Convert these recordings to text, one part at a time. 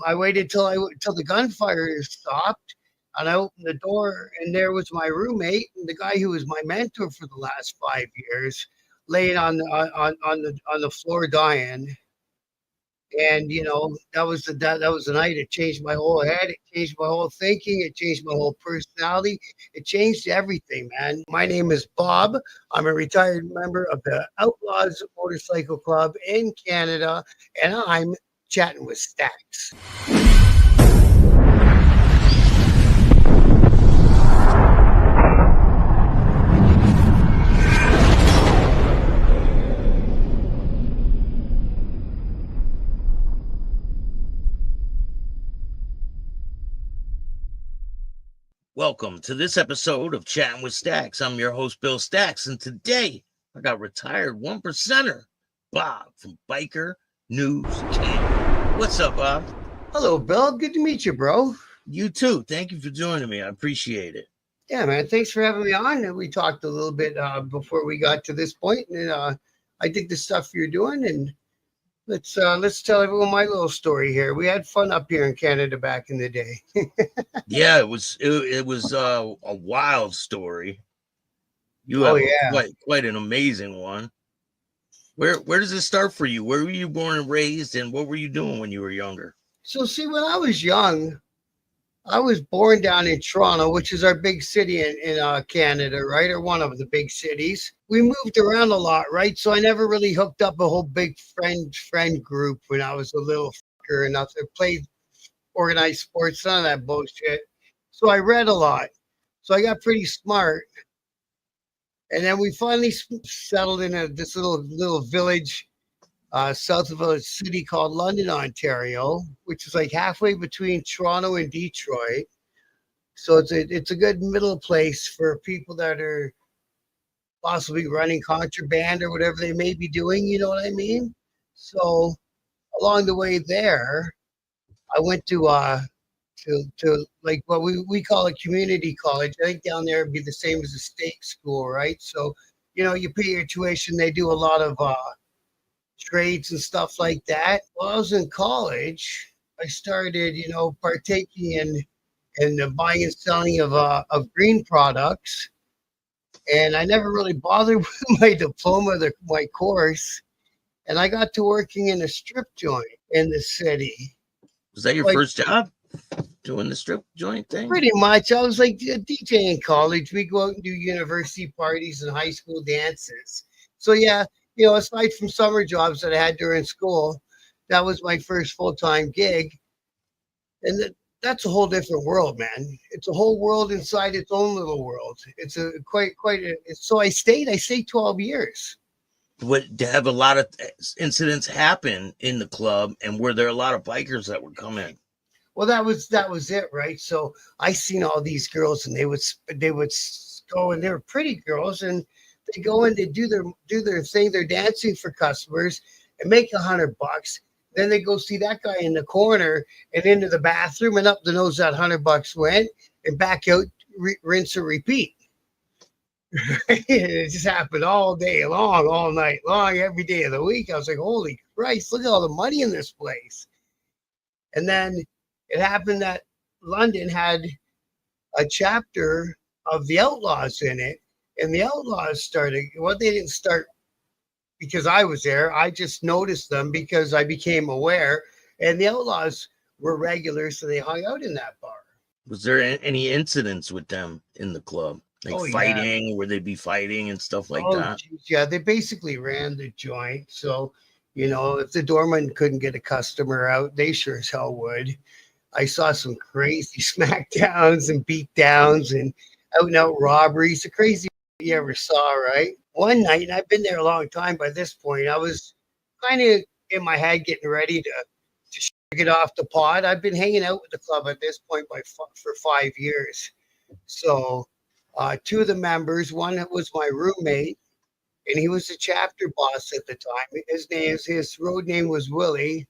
I waited till the gunfire stopped, and I opened the door, and there was my roommate and the guy who was my mentor for the last 5 years, laying on the floor dying. And that was the night. It changed my whole head. It changed my whole thinking. It changed my whole personality. It changed everything, man. My name is Bob. I'm a retired member of the Outlaws Motorcycle Club in Canada, and I'm chatting with Stacks. Welcome to this episode of Chatting with Stacks. I'm your host, Bill Stacks, and today I got retired 1%er, Bob from Biker News King. What's up, Bob? Hello, Bill. Good to meet you, bro. You too. Thank you for joining me. I appreciate it. Yeah, man. Thanks for having me on. We talked a little bit before we got to this point, and I dig the stuff you're doing. And let's tell everyone my little story here. We had fun up here in Canada back in the day. Yeah, it was a wild story. You have quite an amazing one. Where does it start for you? Where were you born and raised, and what were you doing when you were younger? So, see, when I was young, I was born down in Toronto, which is our big city in Canada, right? Or one of the big cities. We moved around a lot, right? So I never really hooked up a whole big friend group when I was a little fucker and nothing. Played organized sports, none of that bullshit. So I read a lot. So I got pretty smart. And then we finally settled in this little village south of a city called London, Ontario, which is like halfway between Toronto and Detroit. So it's a good middle place for people that are possibly running contraband or whatever they may be doing. You know what I mean? So along the way there, I went to like what we call a community college. I think down there would be the same as a state school, right? So, you pay your tuition. They do a lot of trades and stuff like that. While I was in college, I started, partaking in the buying and selling of green products. And I never really bothered with my diploma, my course. And I got to working in a strip joint in the city. Was that your first job, doing the strip joint thing? Pretty much. I was like a DJ in college. We go out and do university parties and high school dances. So yeah, aside from summer jobs that I had during school, that was my first full-time gig. And that's a whole different world, man. It's a whole world inside its own little world. It's so I stayed 12 years. To have a lot of incidents happen in the club, and were there a lot of bikers that would come in? Well, that was it, right? So I seen all these girls, and they would go, and they were pretty girls, and they go in to do their thing. They're dancing for customers and make $100. Then they go see that guy in the corner and into the bathroom, and up the nose that $100 went, and back out, rinse and repeat. It just happened all day long, all night long, every day of the week. I was like, holy Christ, look at all the money in this place. And then it happened that London had a chapter of the Outlaws in it. And the Outlaws started, they didn't start because I was there. I just noticed them because I became aware. And the Outlaws were regulars, so they hung out in that bar. Was there any incidents with them in the club? Like fighting, where they'd be fighting and stuff like that? Geez, yeah, they basically ran the joint. So, if the doorman couldn't get a customer out, they sure as hell would. I saw some crazy smackdowns and beatdowns and out-and-out robberies. The crazy you ever saw, right? One night, and I've been there a long time by this point, I was kind of in my head getting ready to get off the pod. I've been hanging out with the club at this point for 5 years. So two of the members, one was my roommate, and he was the chapter boss at the time. His road name was Willie,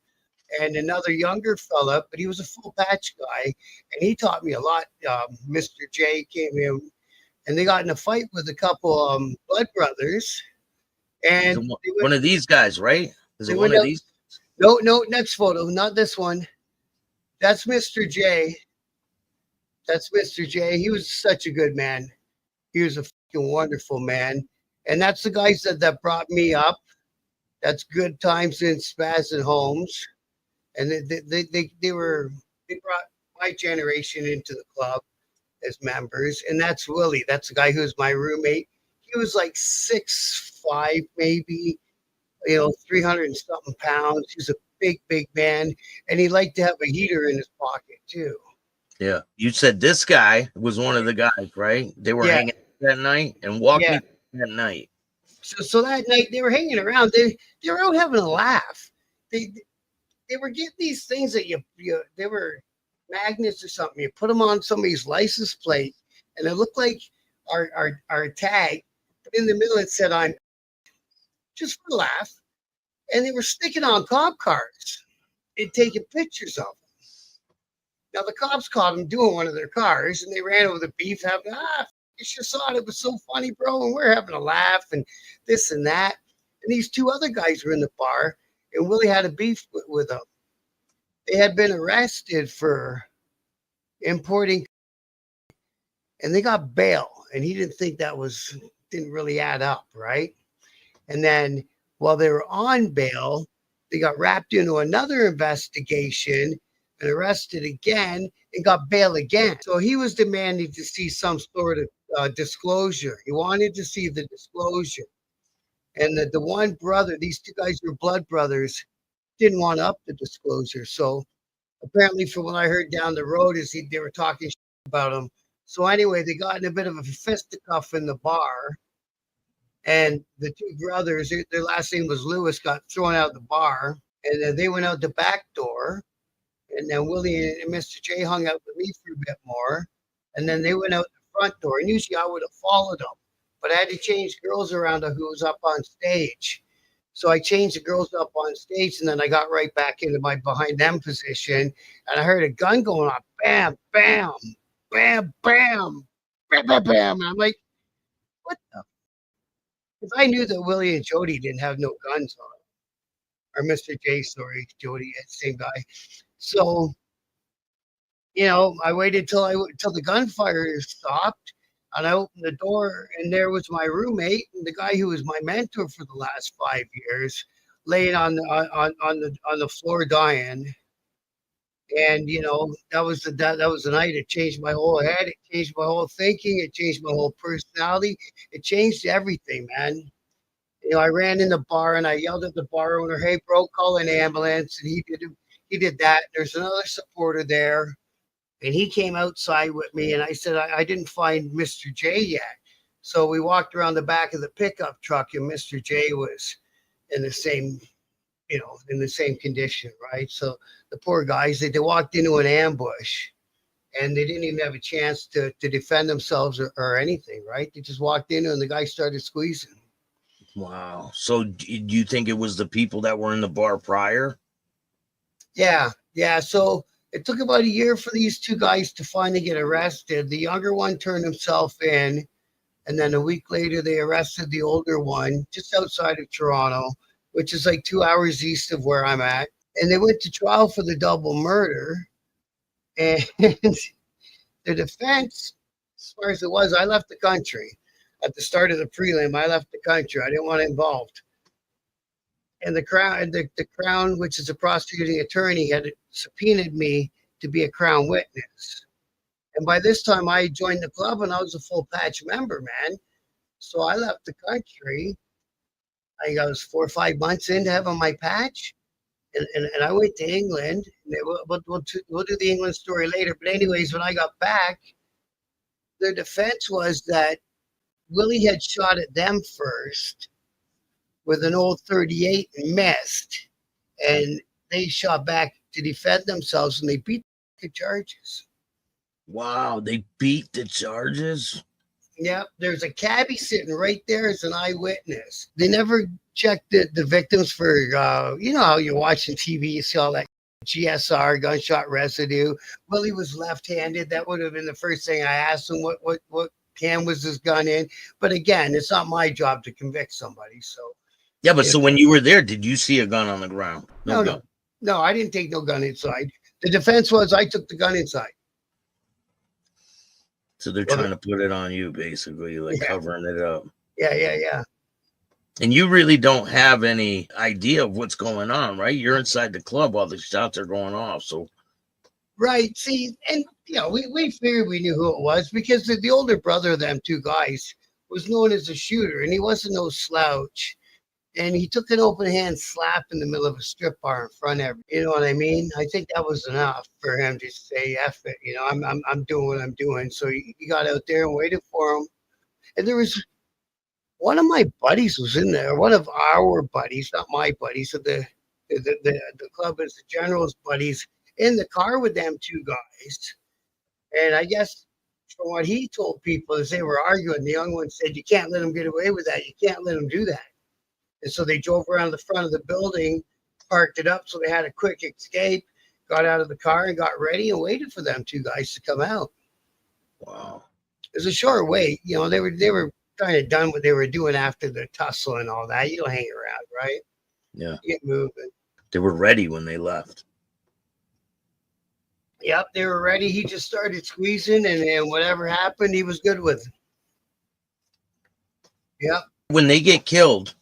and another younger fella, but he was a full patch guy, and he taught me a lot. Mr. J came in, and they got in a fight with a couple blood brothers. And one of these guys, right? Is it one of these? No, next photo, not this one. That's Mr. J. That's Mr. J. He was such a good man. He was a fucking wonderful man. And that's the guys that brought me up. That's Good Times in Spaz and Homes. And they brought my generation into the club as members. And that's Willie. That's the guy who was my roommate. He was like 6'5", maybe, 300 and something pounds. He's a big man. And he liked to have a heater in his pocket too. Yeah. You said this guy was one of the guys, right? They were hanging that night and walking that night. So that night they were hanging around. They were out having a laugh. They were getting these things that they were magnets or something. You put them on somebody's license plate, and it looked like our tag. In the middle it said "I'm," just for a laugh, and they were sticking on cop cars and taking pictures of them. Now the cops caught them doing one of their cars, and they ran over the beef, having you should have saw it. It was so funny, bro. And we're having a laugh and this and that. And these two other guys were in the bar, and Willie had a beef with them. They had been arrested for importing, and they got bail. And he didn't think didn't really add up, right? And then while they were on bail, they got wrapped into another investigation and arrested again and got bail again. So he was demanding to see some sort of disclosure. He wanted to see the disclosure. And the one brother, these two guys were blood brothers, didn't want up the disclosure. So apparently from what I heard down the road is they were talking about him. So anyway, they got in a bit of a fisticuff in the bar. And the two brothers, their last name was Lewis, got thrown out of the bar. And then they went out the back door. And then Willie and Mr. J hung out with me for a bit more. And then they went out the front door. And usually I would have followed them. But I had to change girls around who was up on stage. So I changed the girls up on stage. And then I got right back into my behind them position. And I heard a gun going off. Bam, bam, bam, bam, bam, bam, bam. And I'm like, what the? Because I knew that Willie and Jody didn't have no guns on them. Or Mr. J, sorry, Jody, same guy. So, I waited till the gunfire stopped, and I opened the door, and there was my roommate and the guy who was my mentor for the last 5 years, laying on the floor dying. And that was the night. It changed my whole head. It changed my whole thinking. It changed my whole personality. It changed everything, man. I ran in the bar and I yelled at the bar owner, "Hey, bro, call an ambulance." And he did that. There's another supporter there, and he came outside with me. And I said, I didn't find Mr. J yet. So we walked around the back of the pickup truck, and Mr. J was in the same condition, right? So the poor guys, they walked into an ambush, and they didn't even have a chance to defend themselves or anything, right? They just walked in, and the guy started squeezing. Wow. So do you think it was the people that were in the bar prior? Yeah. So it took about a year for these two guys to finally get arrested. The younger one turned himself in, and then a week later, they arrested the older one just outside of Toronto, which is like 2 hours east of where I'm at. And they went to trial for the double murder. And the defense, as far as it was, I left the country. At the start of the prelim, I left the country. I didn't want involved. And the Crown, which is a prosecuting attorney, had subpoenaed me to be a Crown witness. And by this time, I joined the club, and I was a full patch member, man. So I left the country. I think I was 4 or 5 months into having my patch. And I went to England. We'll do the England story later. But anyways, when I got back, their defense was that Willie had shot at them first with an old 38 and missed. And they shot back to defend themselves, and they beat the charges. Wow, they beat the charges? Yeah, there's a cabbie sitting right there as an eyewitness. They never checked the victims for, you know how you're watching TV, you see all that GSR, gunshot residue. Willie was left-handed. That would have been the first thing I asked him, what hand was his gun in? But again, it's not my job to convict somebody. So yeah, but so when you were there, did you see a gun on the ground? No, I didn't take no gun inside. The defense was I took the gun inside. So they're trying to put it on you, basically, like covering it up. Yeah. And you really don't have any idea of what's going on, right? You're inside the club while the shots are going off. So, right. See, and we figured we knew who it was because the older brother of them two guys was known as a shooter, and he wasn't no slouch. And he took an open hand slap in the middle of a strip bar in front of him. You know what I mean? I think that was enough for him to say, "F it." I'm doing what I'm doing. So he got out there and waited for him. And there was one of my buddies was in there. One of our buddies, not my buddies. So the club is the general's buddies in the car with them two guys. And I guess from what he told people as they were arguing, the young one said, "You can't let him get away with that. You can't let him do that." And so they drove around the front of the building, parked it up so they had a quick escape, got out of the car and got ready and waited for them two guys to come out. Wow. It was a short wait. They were kind of done what they were doing after the tussle and all that. You don't hang around, right? Yeah. You get moving. They were ready when they left. Yep, they were ready. He just started squeezing, and whatever happened, he was good with. Yep. When they get killed,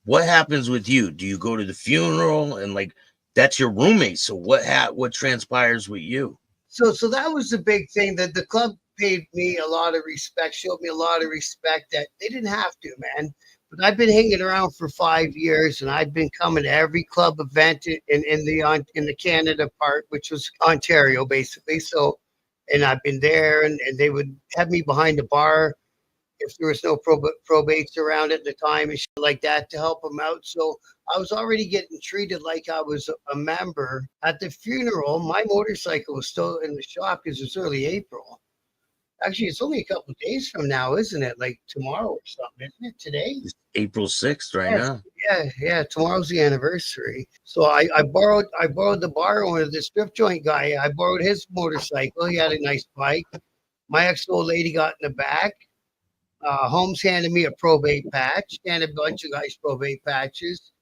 what happens with you? Do you go to the funeral and that's your roommate? So what transpires with you? So that was the big thing that the club paid me a lot of respect, showed me a lot of respect that they didn't have to, man. But I've been hanging around for 5 years, and I've been coming to every club event in the Canada part, which was Ontario basically. So, and I've been there, and they would have me behind the bar if there was no probates around at the time and shit like that to help them out. So I was already getting treated like I was a member. At the funeral, my motorcycle was still in the shop because it was early April. Actually, it's only a couple of days from now, isn't it? Like tomorrow or something, isn't it? Today? It's April 6th now. Yeah. Tomorrow's the anniversary. So I borrowed the bar owner, the strip joint guy. I borrowed his motorcycle. He had a nice bike. My ex-old lady got in the back. Holmes handed me a probate patch and a bunch of guys' probate patches.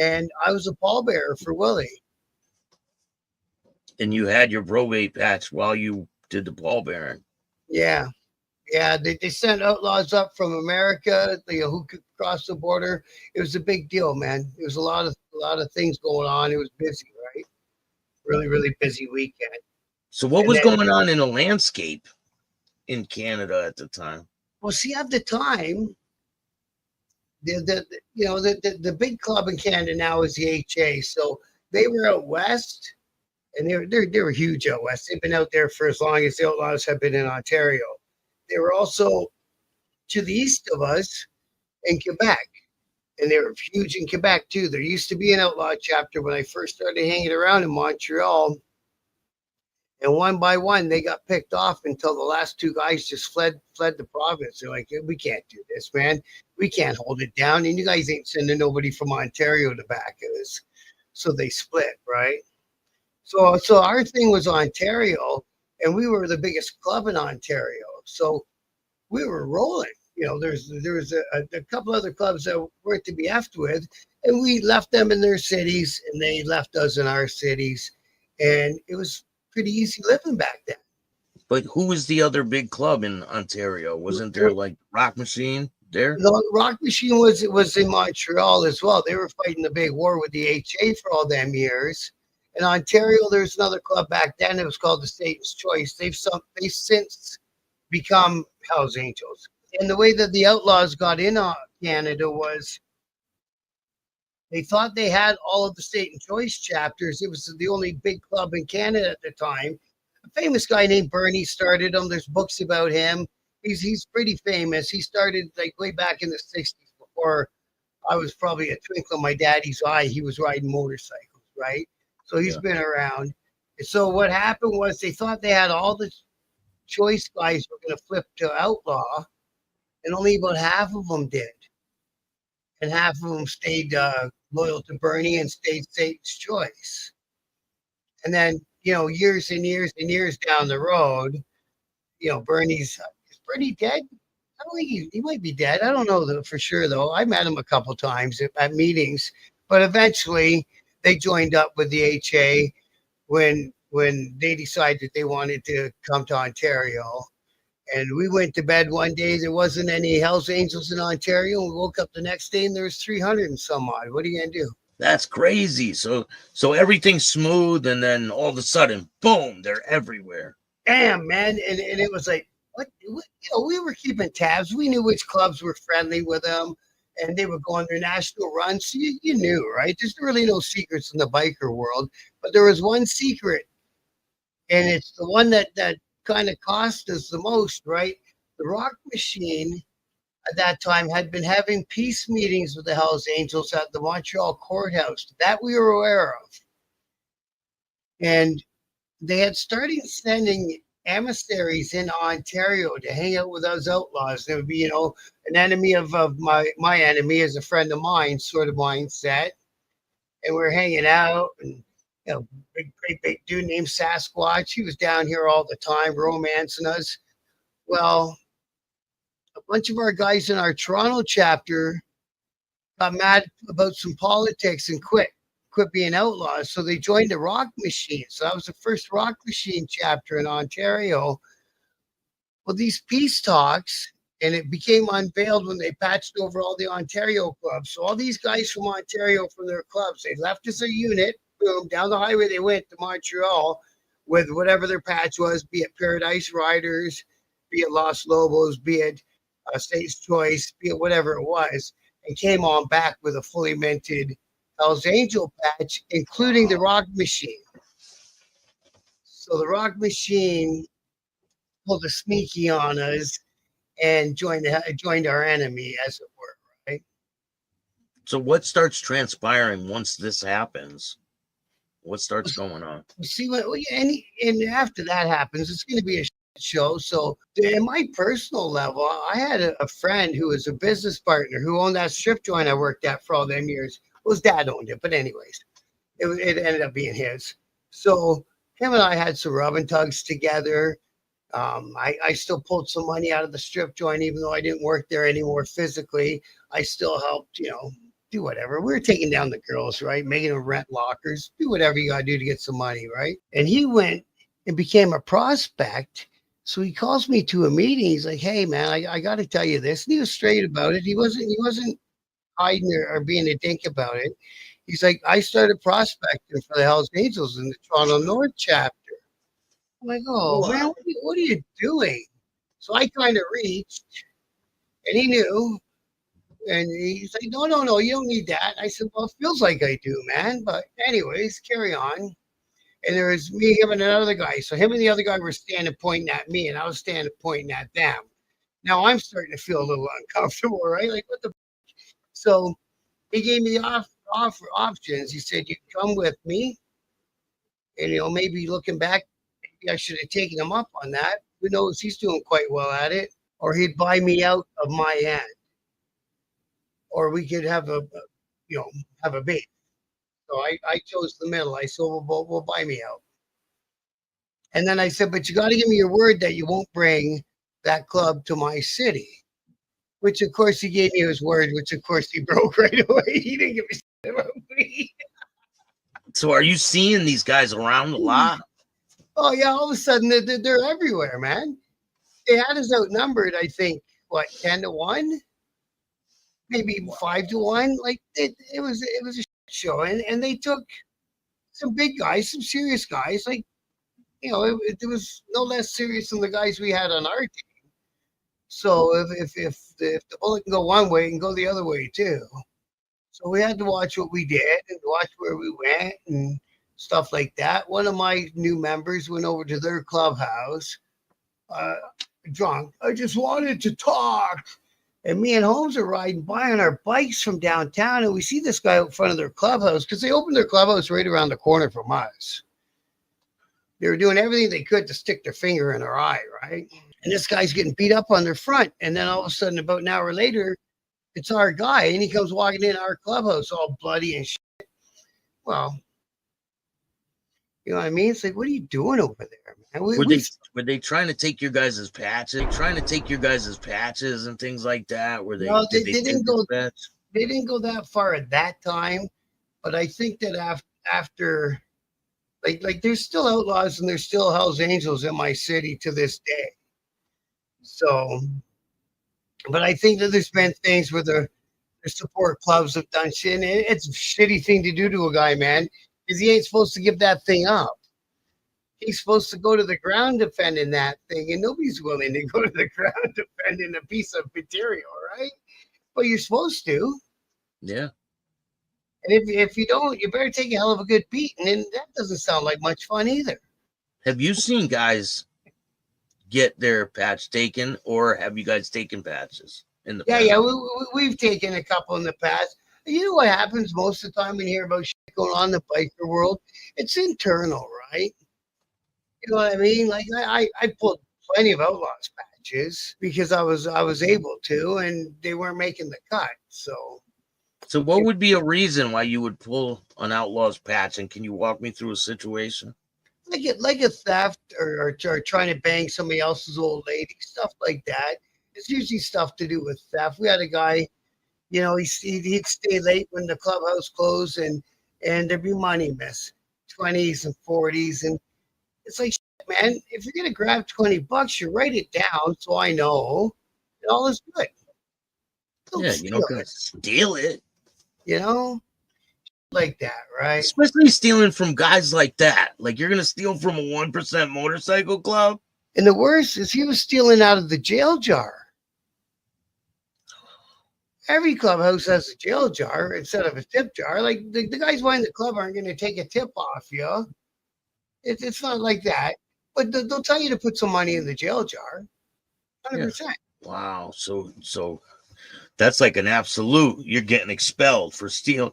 And I was a pallbearer for Willie. And you had your probate patch while you did the pallbearing. Yeah. They sent outlaws up from America, who could cross the border. It was a big deal, man. There was a lot of things going on. It was busy, right? Really, really busy weekend. So what was going on in the landscape in Canada at the time? Well, see, at the time, the big club in Canada now is the HA. So they were out west, and they were huge out west. They've been out there for as long as the Outlaws have been in Ontario. They were also to the east of us in Quebec, and they were huge in Quebec too. There used to be an outlaw chapter when I first started hanging around in Montreal. And one by one, they got picked off until the last two guys just fled the province. They're like, "We can't do this, man. We can't hold it down. And you guys ain't sending nobody from Ontario to back us." So they split, right? So our thing was Ontario, and we were the biggest club in Ontario. So we were rolling. There was a couple other clubs that weren't to be effed with, and we left them in their cities, and they left us in our cities, and it was pretty easy living back then. But who was the other big club in Ontario? Wasn't there Rock Machine there? No, Rock Machine was in Montreal as well. They were fighting the big war with the HA for all them years. In Ontario, there's another club back then. It was called the Satan's Choice. They've since become Hell's Angels. And the way that the Outlaws got in Canada was they thought they had all of the Satan Choice chapters. It was the only big club in Canada at the time. A famous guy named Bernie started them. There's books about him. He's pretty famous. He started way back in the 60s before I was probably a twinkle in my daddy's eye. He was riding motorcycles, right? So he's been around. And so what happened was they thought they had all the choice guys were going to flip to outlaw, and only about half of them did. And half of them stayed loyal to Bernie and stayed Satan's Choice. And then, years and years and years down the road, Bernie's is Bernie dead? I don't think he might be dead. I don't know for sure, though. I met him a couple times at meetings, but eventually they joined up with the HA when when they decided they wanted to come to Ontario. And we went to bed one day. There wasn't any Hells Angels in Ontario. We woke up the next day and there was 300 and some odd. What are you going to do? That's crazy. So everything's smooth, and then all of a sudden, boom, they're everywhere. Damn, man. And it was like, what? We were keeping tabs. We knew which clubs were friendly with them, and they would go on their national runs. So you knew, right? There's really no secrets in the biker world, but there was one secret, and it's the one that kind of cost us the most, right? The Rock Machine at that time had been having peace meetings with the Hells Angels at the Montreal courthouse that we were aware of. And they had started sending emissaries in Ontario to hang out with us outlaws. There would be, an enemy of my enemy is a friend of mine sort of mindset. And we're hanging out, and great big dude named Sasquatch. He was down here all the time, romancing us. Well, a bunch of our guys in our Toronto chapter got mad about some politics and quit being outlaws. So they joined the Rock Machine. So that was the first Rock Machine chapter in Ontario. Well, these peace talks, and it became unveiled when they patched over all the Ontario clubs. So all these guys from Ontario, from their clubs, they left as a unit. Boom, down the highway they went to Montreal with whatever their patch was, be it Paradise Riders, be it Los Lobos, be it State's Choice, be it whatever it was, and came on back with a fully minted Hells Angel patch, including the Rock Machine. So the Rock Machine pulled a sneaky on us and joined our enemy, as it were, right? So what starts transpiring once this happens? What starts going on? See, and after that happens, it's going to be a show. So, in my personal level, I had a friend who was a business partner who owned that strip joint I worked at for all them years. Well, his dad owned it, but anyways, it ended up being his. So him and I had some rub and tugs together. I still pulled some money out of the strip joint, even though I didn't work there anymore physically. I still helped, do whatever. We were taking down the girls, right? Making them rent lockers, do whatever you got to do to get some money, right? And he went and became a prospect. So he calls me to a meeting. He's like, "Hey, man, I got to tell you this." And he was straight about it. He wasn't hiding or being a dink about it. He's like, "I started prospecting for the Hells Angels in the Toronto North chapter." I'm like, "Oh, man, what are you doing?" So I kind of reached, and he knew. And he's like, no, you don't need that. I said, "Well, it feels like I do, man. But anyways, carry on." And there was me, him, and another guy. So him and the other guy were standing pointing at me, and I was standing pointing at them. Now I'm starting to feel a little uncomfortable, right? Like, what the? So he gave me the options. He said, "You come with me." And, maybe looking back, maybe I should have taken him up on that. Who knows? He's doing quite well at it. Or he'd buy me out of my end. Or we could have a bait. So I chose the middle. I said, we'll buy me out. And then I said, "But you got to give me your word that you won't bring that club to my city." Which, of course, he gave me his word, which, of course, he broke right away. He didn't give a shit about me. So are you seeing these guys around a lot? Oh, yeah. All of a sudden, they're everywhere, man. They had us outnumbered, I think, 10-1? Maybe 5-1. Like, it was a show. And they took some big guys, some serious guys. Like, it was no less serious than the guys we had on our team. So if the bullet can go one way, it can go the other way too. So we had to watch what we did and watch where we went and stuff like that. One of my new members went over to their clubhouse, drunk. "I just wanted to talk." And me and Holmes are riding by on our bikes from downtown, and we see this guy out front of their clubhouse because they opened their clubhouse right around the corner from us. They were doing everything they could to stick their finger in our eye, right? And this guy's getting beat up on their front. And then all of a sudden, about an hour later, it's our guy, and he comes walking in our clubhouse all bloody and shit. Well, you know what I mean? It's like, what are you doing over there, man? Were they trying to take your guys' patches? And things like that? Were they? No, they didn't go. They didn't go that far at that time, but I think that after Like there's still outlaws and there's still Hell's Angels in my city to this day. So, but I think that there's been things where the support clubs have done shit. And it's a shitty thing to do to a guy, man, because he ain't supposed to give that thing up. He's supposed to go to the ground defending that thing, and nobody's willing to go to the ground defending a piece of material, right? But you're supposed to. Yeah. And if you don't, you better take a hell of a good beating, and that doesn't sound like much fun either. Have you seen guys get their patch taken, or have you guys taken patches in the past? Yeah, we've taken a couple in the past. You know what happens most of the time when you hear about shit going on in the biker world? It's internal, right? You know what I mean? Like I pulled plenty of Outlaws patches because I was able to, and they weren't making the cut. So what would be a reason why you would pull an Outlaws patch? And can you walk me through a situation? like a theft or trying to bang somebody else's old lady, stuff like that. It's usually stuff to do with theft. We had a guy, you know, he'd stay late when the clubhouse closed, and there'd be money miss, 20s and 40s, and it's like, shit, man, if you're gonna grab $20, you write it down so I know, and all is good. Don't you're not gonna steal it, you know, like that, right? Especially stealing from guys like that. Like you're gonna steal from a 1% motorcycle club. And the worst is he was stealing out of the jail jar. Every clubhouse has a jail jar instead of a tip jar. Like the guys behind the club aren't going to take a tip off you. It's not like that. But they'll tell you to put some money in the jail jar. 100%. Yeah. Wow. So that's like an absolute. You're getting expelled for stealing.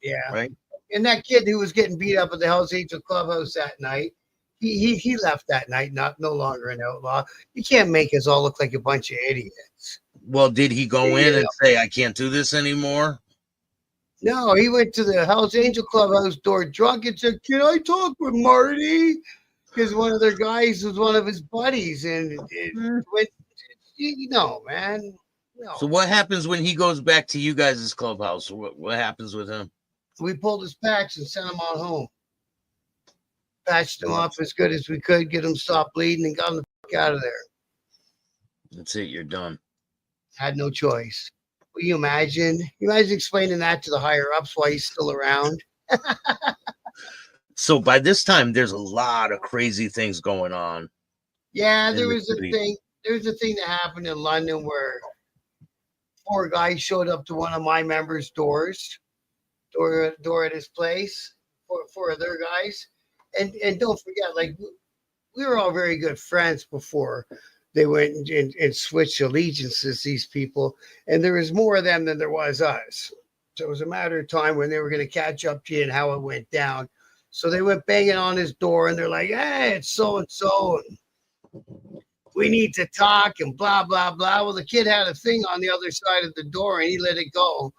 Yeah. Right. And that kid who was getting beat up at the Hell's Angel clubhouse that night, he left that night, no longer an outlaw. You can't make us all look like a bunch of idiots. Well, did he go in and say, I can't do this anymore? No, he went to the Hell's Angel clubhouse door drunk and said, can I talk with Marty? Because one of their guys was one of his buddies. And it went, no, man. No. So what happens when he goes back to you guys' clubhouse? What happens with him? We pulled his patch and sent him on home. Patched him up as good as we could, get him stopped bleeding, and got him the fuck out of there. That's it. You're done. Had no choice. Will you imagine? You imagine explaining that to the higher ups why he's still around? So by this time, there's a lot of crazy things going on. Yeah, there was a thing. There's a thing that happened in London where 4 guys showed up to one of my members' door at his place, 4 of their guys. And don't forget, like, we were all very good friends before they went and switched allegiances, these people. And there was more of them than there was us. So it was a matter of time when they were going to catch up to you and how it went down. So they went banging on his door and they're like, hey, it's so-and-so. And we need to talk and blah, blah, blah. Well, the kid had a thing on the other side of the door and he let it go.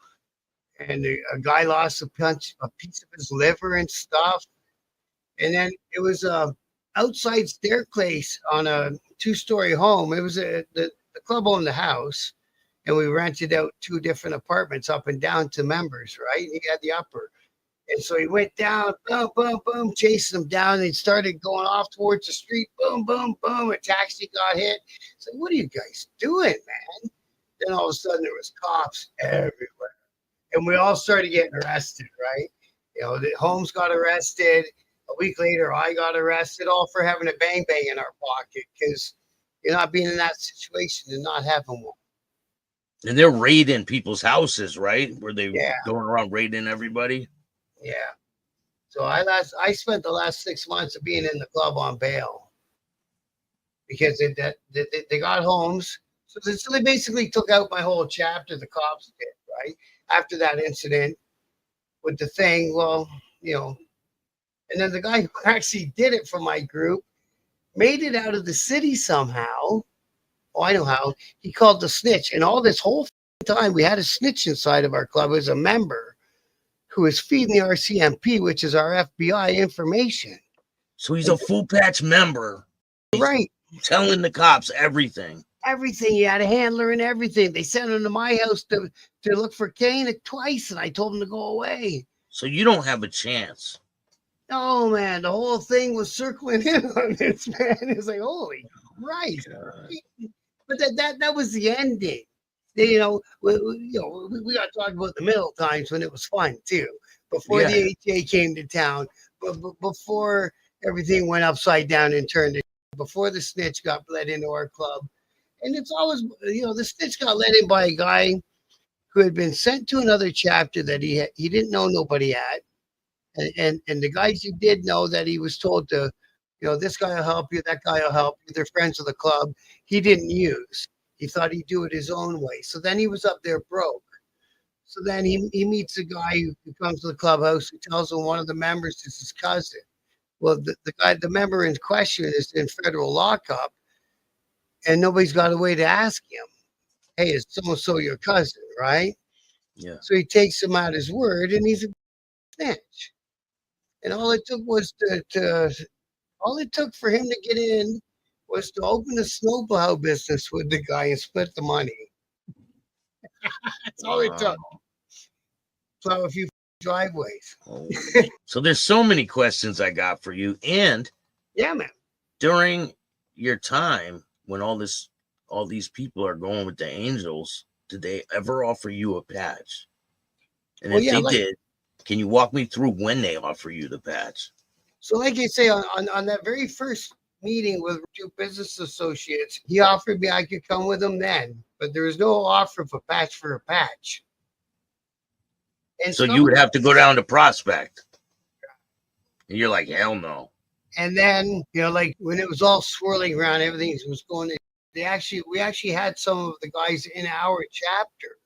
And a guy lost a piece of his liver and stuff. And then it was a outside staircase on a 2-story home. It was the club owned the house, and we rented out 2 different apartments up and down to members, right? And he had the upper. And so he went down, boom, boom, boom, chasing them down. And he started going off towards the street, boom, boom, boom. A taxi got hit. So what are you guys doing, man? Then all of a sudden there was cops everywhere. And we all started getting arrested, right? You know, the Holmes got arrested. A week later, I got arrested, all for having a bang bang in our pocket because you're not being in that situation and not having one. And they're raiding people's houses, right? Were they going around raiding everybody? Yeah. So I spent the last 6 months of being in the club on bail because they got Holmes. So they basically took out my whole chapter, the cops did, right? After that incident with the thing, well, you know, and then the guy who actually did it for my group made it out of the city somehow. Oh, I know how. He called the snitch. And all this whole time, we had a snitch inside of our club as a member who was feeding the RCMP, which is our FBI information. So he's a full patch member. Right. Telling the cops everything. Everything. He had a handler and everything. They sent him to my house to look for Kane twice, and I told him to go away. So you don't have a chance. Oh man, the whole thing was circling in on this, man. It's like, holy Christ. But that was the ending. You know, we got to talk about the middle times when it was fun too. Before the HA came to town, but before everything went upside down and turned, before the snitch got let into our club, and it's always, the snitch got let in by a guy who had been sent to another chapter that he didn't know nobody at, and the guys he did know that he was told to, this guy will help you, that guy will help you. They're friends of the club. He didn't use. He thought he'd do it his own way. So then he was up there broke. So then he meets a guy who comes to the clubhouse who tells him one of the members is his cousin. Well, the member in question is in federal lockup, and nobody's got a way to ask him, hey, is so-and-so your cousin, right? Yeah. So he takes him at his word, and he's a snitch. And all it took was all it took for him to get in was to open a snowplow business with the guy and split the money. That's all it took. Plow a few driveways. So there's so many questions I got for you. And yeah, man, during your time when all these people are going with the Angels, did they ever offer you a patch? And if they did, can you walk me through when they offer you the patch? So like I say, on that very first meeting with two business associates, he offered me I could come with him then, but there was no offer of a patch for a patch. And so you would have to go down to Prospect. And you're like, hell no. And then, like when it was all swirling around, everything was going, we actually had some of the guys in our chapter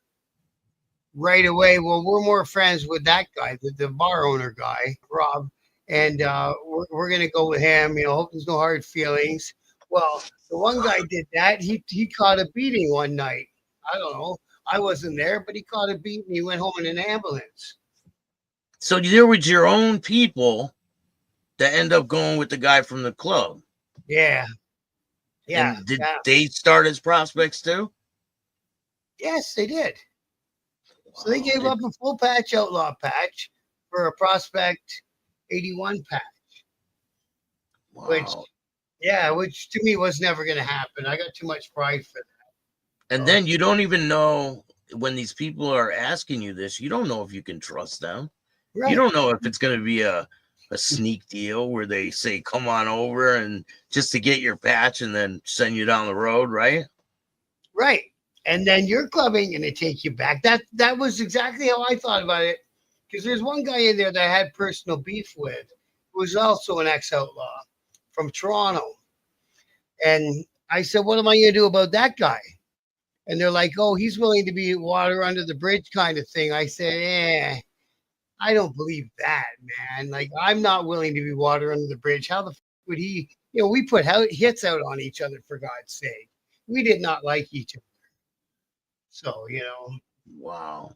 right away. Well, we're more friends with that guy, the bar owner guy, Rob. And we're going to go with him, hope there's no hard feelings. Well, the one guy did that. He caught a beating one night. I don't know. I wasn't there, but he caught a beating. He went home in an ambulance. So there was your own people that end up going with the guy from the club. Yeah. Yeah. And did they start as prospects too? Yes, they did. So they gave up a full patch outlaw patch for a prospect 81 patch. Wow. Which to me was never going to happen. I got too much pride for that. And then you don't even know when these people are asking you this, you don't know if you can trust them. Right. You don't know if it's going to be a sneak deal where they say, come on over and just to get your patch and then send you down the road, right? Right. And then your club ain't going to take you back. That was exactly how I thought about it. Because there's one guy in there that I had personal beef with, who was also an ex-outlaw from Toronto. And I said, what am I going to do about that guy? And they're like, oh, he's willing to be water under the bridge kind of thing. I said, I don't believe that, man. Like, I'm not willing to be water under the bridge. How the fuck would he? We put hits out on each other, for God's sake. We did not like each other. So, Wow.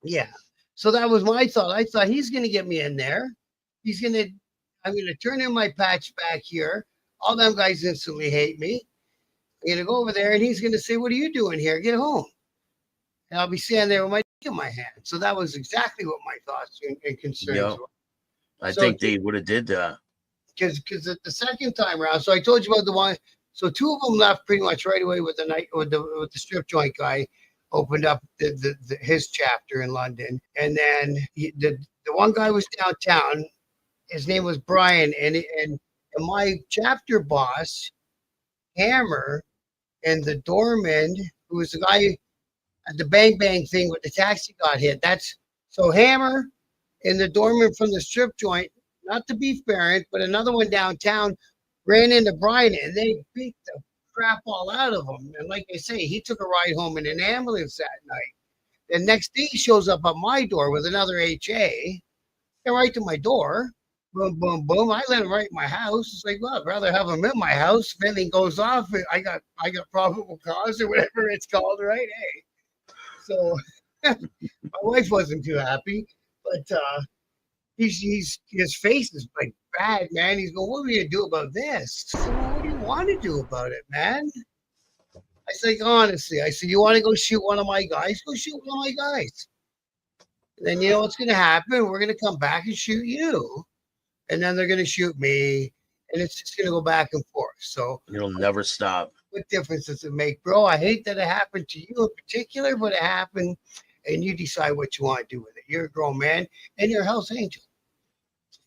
Yeah. So that was my thought. I thought he's going to get me in there. I'm going to turn in my patch back here. All them guys instantly hate me. I'm going to go over there and he's going to say, what are you doing here? Get home. And I'll be standing there with my dick in my hand. So that was exactly what my thoughts and concerns were. I think they would have did that. Because the second time around, so I told you about the one. So two of them left pretty much right away with the strip joint guy. Opened up his chapter in London, and then the one guy was downtown. His name was Brian, and my chapter boss, Hammer, and the doorman, who was the guy at the Bang Bang thing with the taxi got hit. So Hammer and the doorman from the strip joint, not the Beef Baron, but another one downtown, ran into Brian, and they beat the crap all out of him. And like I say, he took a ride home in an ambulance that night. The next day he shows up at my door with another HA. Came right to my door. Boom, boom, boom. I let him right in my house. It's like, well, I'd rather have him in my house. If anything goes off, I got probable cause or whatever it's called, right? Hey. So my wife wasn't too happy, but his face is like bad, man. He's going, what are we gonna do about this? I said, well, what do you want to do about it, man? I said, honestly, you want to go shoot one of my guys? Go shoot one of my guys. And then you know what's gonna happen? We're gonna come back and shoot you. and then they're going to shoot me, and it's just going to go back and forth. So it'll never stop. what difference does it make, bro? I hate that it happened to you in particular, but it happened, and you decide what you want to do with it. You're a grown man, and you're a Hell's Angel.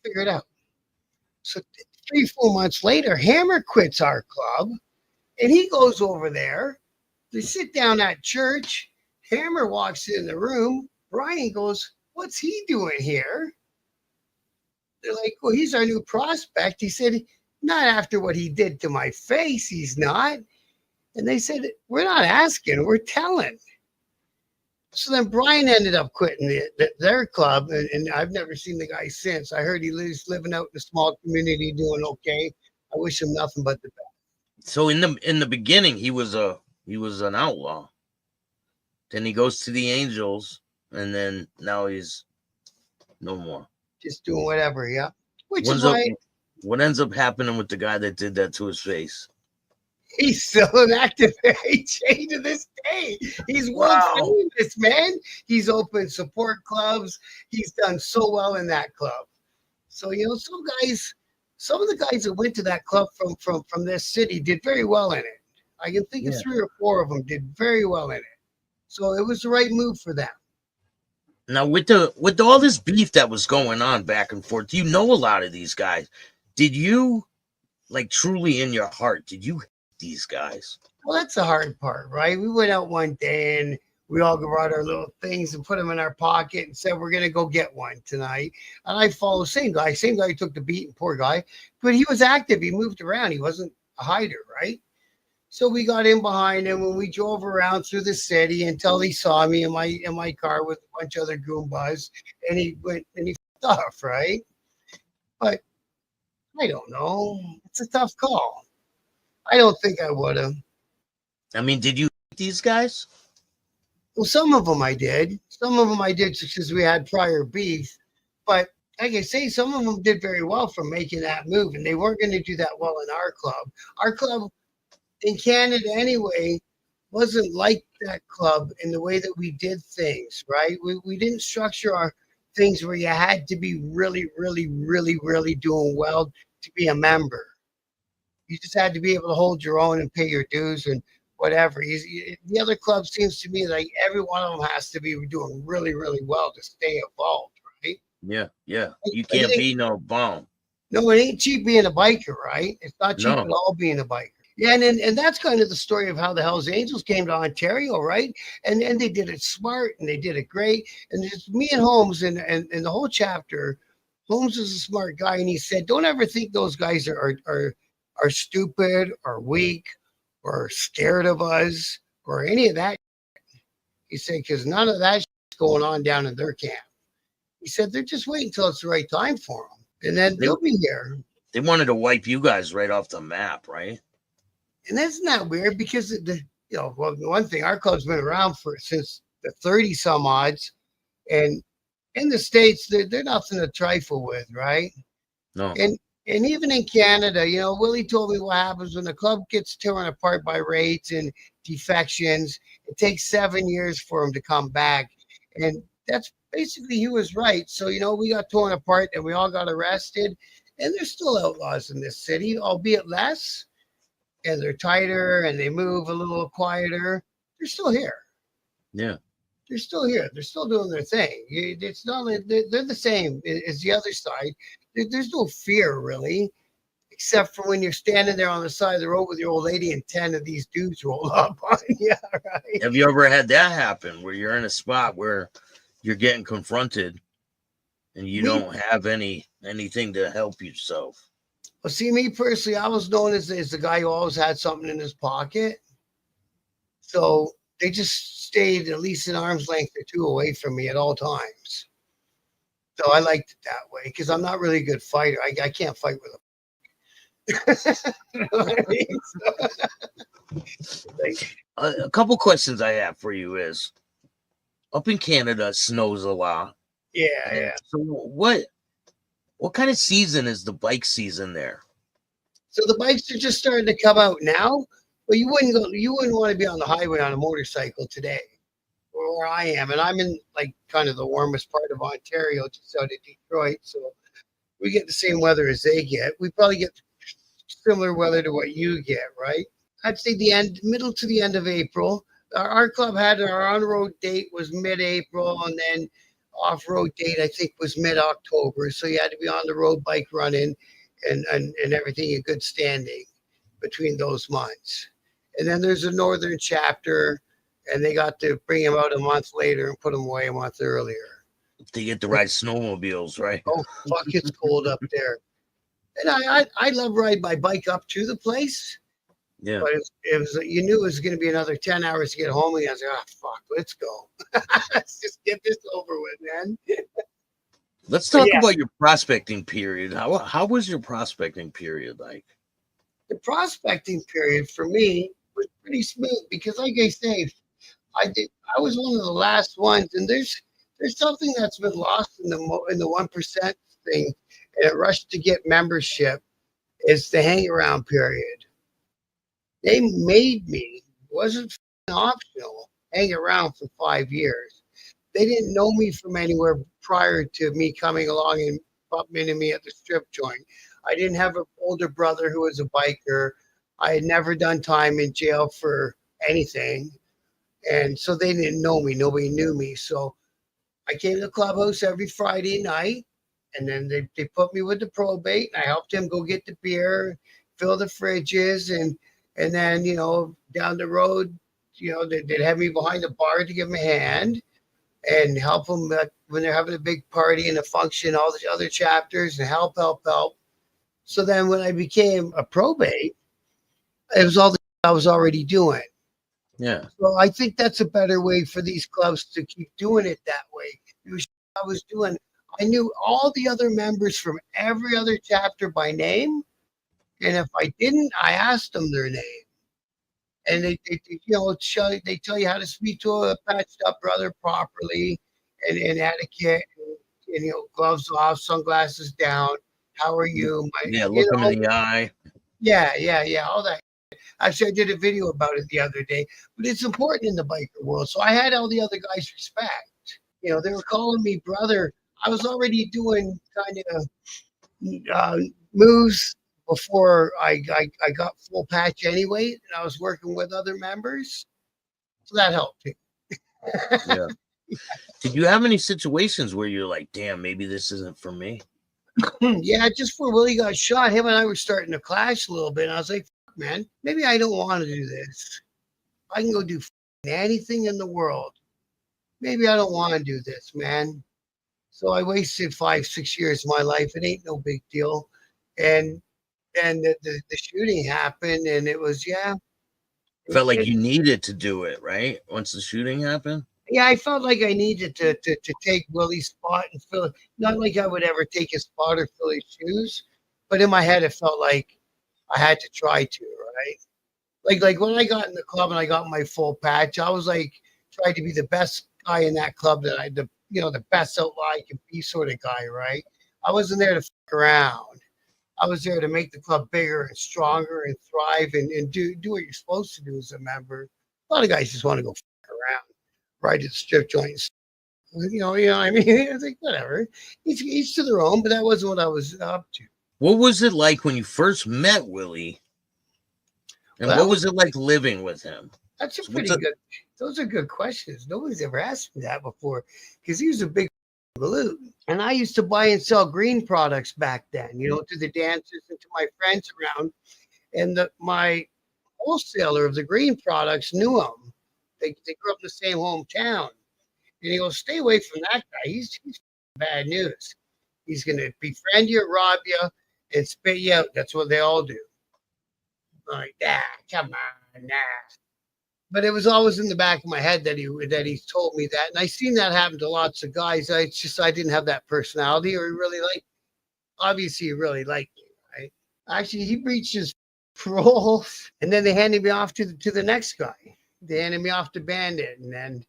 Figure it out. So 3-4 months later, Hammer quits our club, and he goes over there. They sit down at church. Hammer walks in the room. Brian goes, "What's he doing here?" They're like, "Well, he's our new prospect." He said, "Not after what he did to my face, he's not." And they said, "We're not asking, we're telling." So then Brian ended up quitting their club, and I've never seen the guy since. I heard he's living out in a small community doing okay. I wish him nothing but the best. So in the beginning, he was an outlaw. Then he goes to the Angels, and then now he's no more. Just doing whatever, yeah. What ends up happening with the guy that did that to his face? He's still an active AJ to this day. He's world famous, man. He's opened support clubs. He's done so well in that club. So, some of the guys that went to that club from this city did very well in it. I can think of 3 or 4 of them did very well in it. So it was the right move for them. Now, with all this beef that was going on back and forth, you know a lot of these guys. Did you, like, truly in your heart, did you hate these guys? Well, that's the hard part, right? We went out one day and we all brought our little things and put them in our pocket and said, we're going to go get one tonight. And I followed same guy who took the beating, poor guy. But he was active. He moved around. He wasn't a hider, right? So we got in behind him when we drove around through the city until he saw me in my car with a bunch of other Goombas, and he went and he fucked off, right? But I don't know. It's a tough call. I don't think I would have. I mean, did you hate these guys? Well, some of them I did. Some of them I did because we had prior beef. But like I say, some of them did very well for making that move, and they weren't going to do that well in our club. Our club in Canada anyway wasn't like that club in the way that we did things, right? We didn't structure our things where you had to be really, really, really, really doing well to be a member. You just had to be able to hold your own and pay your dues and whatever. The other club seems to me like every one of them has to be doing really, really well to stay involved, right? Yeah. You can't be no bum. No, it ain't cheap being a biker, right? It's not cheap at all being a biker. Yeah, and that's kind of the story of how the Hells Angels came to Ontario, right? And they did it smart and they did it great. And it's me and Holmes and the whole chapter. Holmes is a smart guy, and he said, "Don't ever think those guys are stupid or weak or scared of us or any of that." He said, "Because none of that is going on down in their camp." He said, "They're just waiting until it's the right time for them, and then they'll be here." They wanted to wipe you guys right off the map, right? And that's not weird because one thing, our club's been around since the 30 some odds, and in the States they're nothing to trifle with, right? No. And even in Canada, Willie told me what happens when the club gets torn apart by raids and defections. It takes 7 years for them to come back, and that's basically, he was right. So we got torn apart and we all got arrested, and there's still outlaws in this city, albeit less. And they're tighter and they move a little quieter. They're still here. Yeah. They're still here. They're still doing their thing. It's not like they're the same as the other side. There's no fear really, except for when you're standing there on the side of the road with your old lady and 10 of these dudes roll up on you, right? Have you ever had that happen where you're in a spot where you're getting confronted and you don't have anything to help yourself? Well, see, me personally, I was known as the guy who always had something in his pocket. So they just stayed at least an arm's length or two away from me at all times. So I liked it that way because I'm not really a good fighter. I can't fight with a you know what I mean? A couple questions I have for you is, up in Canada, it snows a lot. Yeah. So what kind of season is the bike season there? So the bikes are just starting to come out now, but you wouldn't want to be on the highway on a motorcycle today, or where I am, and I'm in like kind of the warmest part of Ontario, just out of Detroit. So we get the same weather as they get. We probably get similar weather to what you get, right? I'd say the middle to the end of April. Our club had our on-road date was mid-April, and then off-road date I think was mid-October. So you had to be on the road bike running, and everything in good standing between those months. And then there's a northern chapter, and they got to bring him out a month later and put him away a month earlier. They get to ride snowmobiles, right? Oh fuck, it's cold up there. And I love riding my bike up to the place. Yeah. But it was you knew it was going to be another 10 hours to get home. And I was like, oh, fuck, let's go. Let's just get this over with, man. Let's talk about your prospecting period. How was your prospecting period like? The prospecting period for me was pretty smooth because, like I say, I was one of the last ones, and there's something that's been lost in the 1% thing, and it rushed to get membership is the hang around period. They made me, it wasn't optional, hang around for 5 years. They didn't know me from anywhere prior to me coming along and bumping into me at the strip joint. I didn't have an older brother who was a biker. I had never done time in jail for anything. And so they didn't know me. Nobody knew me. So I came to the clubhouse every Friday night, and then they put me with the probate. And I helped him go get the beer, fill the fridges, and then, down the road, they'd have me behind the bar to give them a hand and help them when they're having a big party and a function, all the other chapters, and help. So then when I became a probate, it was all the I was already doing. Yeah. So I think that's a better way for these clubs to keep doing it that way. I was doing, I knew all the other members from every other chapter by name. And if I didn't, I asked them their name. And they tell you how to speak to a patched up brother properly, and etiquette, and gloves off, sunglasses down. How are you? Look them in the eye. Yeah, all that. Actually, I did a video about it the other day, but it's important in the biker world. So I had all the other guys respect. They were calling me brother. I was already doing kind of moves before I got full patch anyway, and I was working with other members, so that helped me. Yeah. Did you have any situations where you're like, damn, maybe this isn't for me? Yeah, just before Willie got shot, him and I were starting to clash a little bit, and I was like, man, maybe I don't want to do this. I can go do anything in the world. Maybe I don't want to do this, man. So I wasted 5-6 years of my life. It ain't no big deal. And the shooting happened, and it was Felt like you needed to do it, right? Once the shooting happened. Yeah, I felt like I needed to take Willie's spot and fill it. Not like I would ever take his spot or fill his shoes, but in my head it felt like I had to try to, right? Like when I got in the club and I got my full patch, I was like tried to be the best guy in that club that the best outlaw I could be sort of guy, right? I wasn't there to fuck around. I was there to make the club bigger and stronger and thrive and do what you're supposed to do as a member. A lot of guys just want to go fuck around, ride to the strip joints. You know what I mean? I was like, whatever. Each to their own, but that wasn't what I was up to. What was it like when you first met Willie? And what was it like living with him? That's a pretty good. Those are good questions. Nobody's ever asked me that before because he was a big galoot. And I used to buy and sell green products back then, to the dancers and to my friends around. And my wholesaler of the green products knew him. They grew up in the same hometown. And he goes, stay away from that guy. He's bad news. He's going to befriend you, rob you, and spit you out. That's what they all do. I'm like, come on, nah. But it was always in the back of my head that he told me that. And I seen that happen to lots of guys. I didn't have that personality, or he really obviously he really liked me, right? Actually, he breached his parole, and then they handed me off to the next guy. They handed me off to Bandit, and then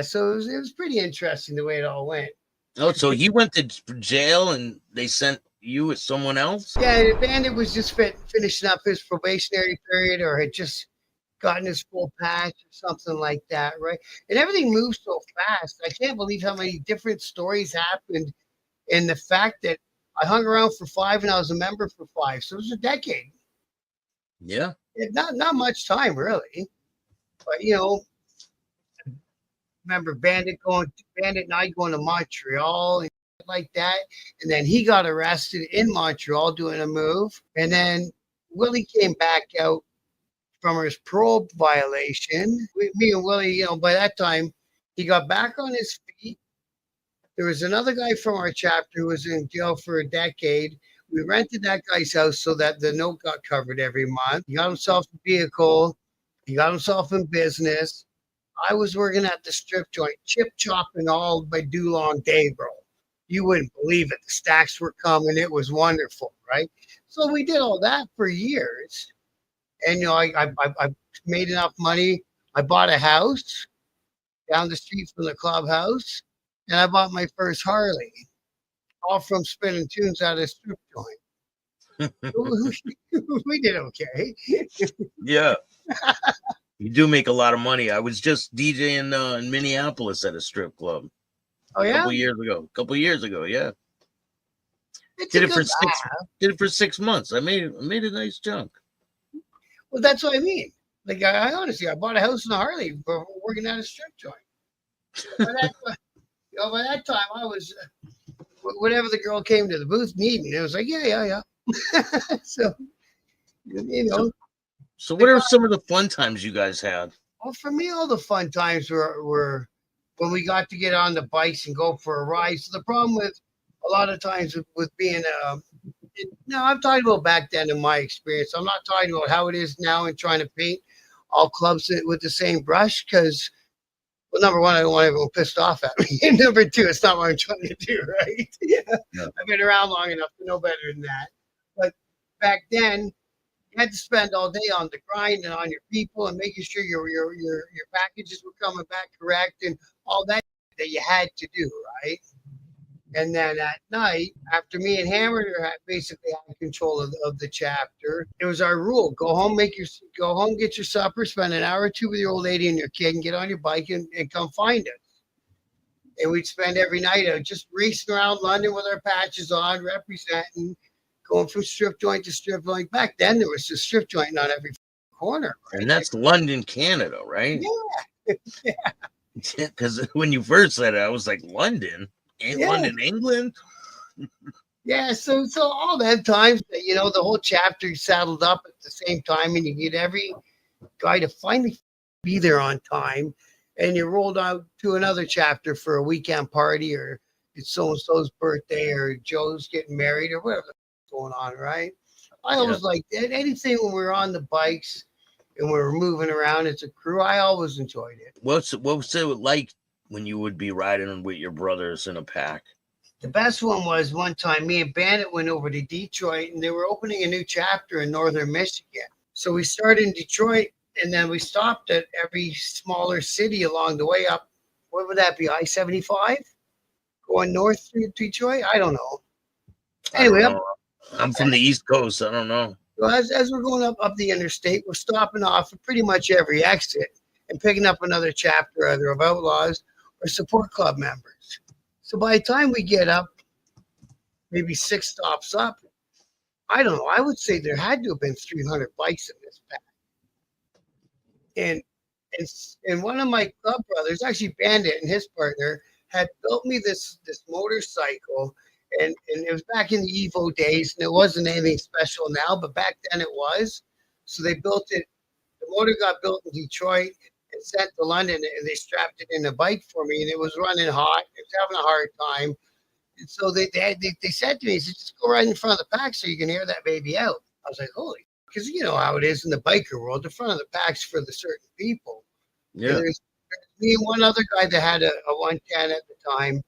so it was pretty interesting the way it all went. Oh, so he went to jail and they sent you with someone else? Yeah, Bandit was just finishing up his probationary period, or had just gotten his full patch or something like that, right? And everything moves so fast. I can't believe how many different stories happened, and the fact that I hung around for 5 and I was a member for 5. So it was a decade. Yeah. Not much time really. But remember Bandit and I going to Montreal and like that. And then he got arrested in Montreal doing a move. And then Willie came back out from his parole violation. Me and Willie, by that time, he got back on his feet. There was another guy from our chapter who was in jail for a decade. We rented that guy's house so that the note got covered every month. He got himself a vehicle. He got himself in business. I was working at the strip joint, chip chopping all by do long day, bro. You wouldn't believe it. The stacks were coming. It was wonderful, right? So we did all that for years. And I made enough money. I bought a house down the street from the clubhouse, and I bought my first Harley, all from spinning tunes out of a strip joint. We did okay. Yeah. You do make a lot of money. I was just DJing in Minneapolis at a strip club. Oh yeah, a couple years ago. Yeah. Did it for 6 months. I made a nice chunk. Well, that's what I mean. Like I honestly, I bought a house in a Harley for working at a strip joint. By that time, I was whatever the girl came to the booth needing. It was like, yeah. So, So what are some of the fun times you guys had? Well, for me, all the fun times were when we got to get on the bikes and go for a ride. So the problem with a lot of times with being no, I'm talking about back then in my experience. I'm not talking about how it is now and trying to paint all clubs with the same brush because, well, number one, I don't want everyone pissed off at me. And number two, it's not what I'm trying to do, right? Yeah. I've been around long enough to know better than that. But back then, you had to spend all day on the grind and on your people and making sure your packages were coming back correct and all that you had to do, right? And then at night, after me and Hammer basically had control of the chapter, it was our rule: go home, get your supper, spend an hour or two with your old lady and your kid, and get on your bike and come find us. And we'd spend every night just racing around London with our patches on, representing, going from strip joint to strip joint. Back then, there was a strip joint on every corner. Right? And that's London, Canada, right? Yeah. Because when you first said it, I was like, London? Ain't London, England? Yeah, so all that times, the whole chapter saddled up at the same time, and you get every guy to finally be there on time, and you rolled out to another chapter for a weekend party, or it's so-and-so's birthday, or Joe's getting married, or whatever's going on, right? I always liked that. Anything when we were on the bikes and we were moving around as a crew, I always enjoyed it. What was it like when you would be riding with your brothers in a pack? The best one was one time me and Bandit went over to Detroit, and they were opening a new chapter in northern Michigan. So we started in Detroit, and then we stopped at every smaller city along the way up. What would that be, I-75? Going north through Detroit? I don't know. Anyway, I'm from the East Coast. I don't know. So as we're going up the interstate, we're stopping off at pretty much every exit and picking up another chapter, either of Outlaws or support club members. So by the time we get up, maybe 6 stops up, I don't know, I would say there had to have been 300 bikes in this pack. And one of my club brothers, actually Bandit and his partner, had built me this motorcycle, and it was back in the Evo days, and it wasn't anything special now, but back then it was. So they built it. The motor got built in Detroit and sent to London, and they strapped it in a bike for me, and it was running hot. It was having a hard time. And so they said to me, just go right in front of the pack so you can air that baby out. I was like, holy, because you know how it is in the biker world, the front of the pack's for the certain people. Yeah. There's me and one other guy that had a 110 at the time,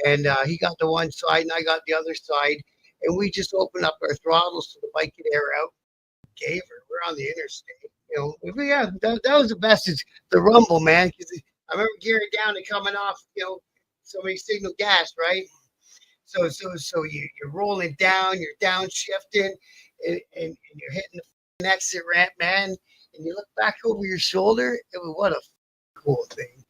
and he got the one side and I got the other side, and we just opened up our throttles so the bike could air out. Gave her. We're on the interstate. Yeah, that was the best. It's the rumble, man. Because I remember gearing down and coming off. Somebody signal gas, right? So you're rolling down, you're downshifting, and you're hitting the exit ramp, man. And you look back over your shoulder. What a cool thing.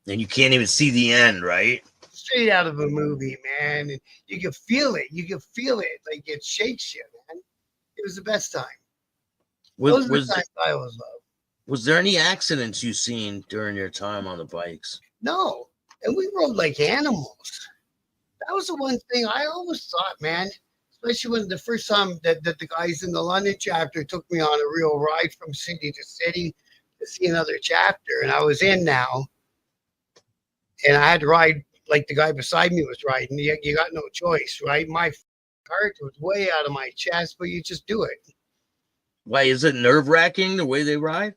And you can't even see the end, right? straight out of a movie, man. And you can feel it. You can feel it. Like it shakes you, man. It was the best time. Those are the times I always love. Was there any accidents you seen during your time on the bikes? No. And we rode like animals. That was the one thing I always thought, man. Especially when the first time that the guys in the London chapter took me on a real ride from city to city to see another chapter. And I was in now. And I had to ride like the guy beside me was riding. You got no choice, right? My heart was way out of my chest, but you just do it. Why, is it nerve-wracking the way they ride?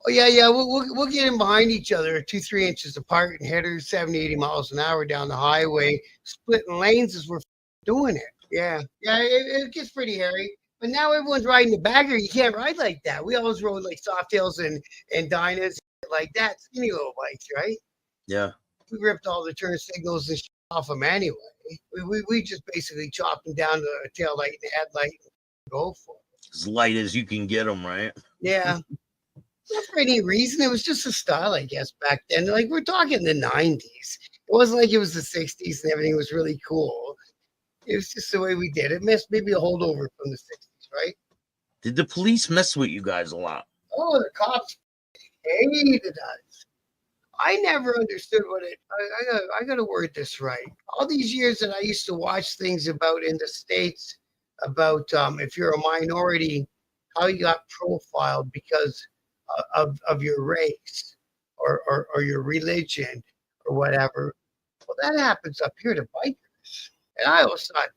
Oh, yeah. We'll get in behind each other 2-3 inches apart and hit her 70, 80 miles an hour down the highway, splitting lanes as we're doing it. Yeah. It gets pretty hairy. But now everyone's riding the bagger. You can't ride like that. We always rode like Softails and Dynas like that. Skinny little bikes, right? Yeah. We ripped all the turn signals and off them anyway. We just basically chopped them down to a tail light and headlight and go for it. As light as you can get them, right? Yeah. Not for any reason. It was just a style, I guess, back then. Like, we're talking the 90s. It wasn't like it was the 60s and everything was really cool. It was just the way we did it. Maybe a holdover from the 60s, right? Did the police mess with you guys a lot? Oh, the cops hated us. I never understood what it. I got to word this right. All these years that I used to watch things about in the States about if you're a minority, how you got profiled because of your race or your religion or whatever. Well, that happens up here to bikers, and I always thought,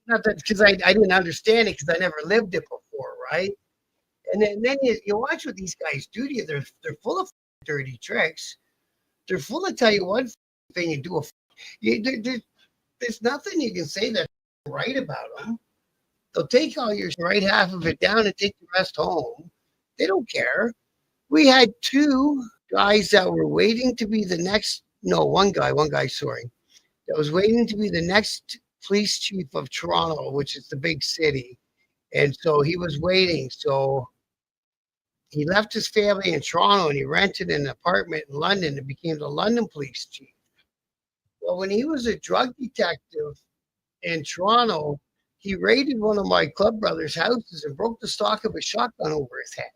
not that because I didn't understand it because I never lived it before, right? And then you watch what these guys do to you. They're full of dirty tricks. They're full of tell you one thing and do there's nothing you can say that's right about them. They'll take all your right half of it down and take the rest home. They don't care. We had 2 guys that were waiting to be the next. No, one guy, sorry, that was waiting to be the next police chief of Toronto, which is the big city. And so he was waiting. So he left his family in Toronto and he rented an apartment in London and became the London police chief. Well, when he was a drug detective in Toronto, he raided one of my club brothers' houses and broke the stock of a shotgun over his head.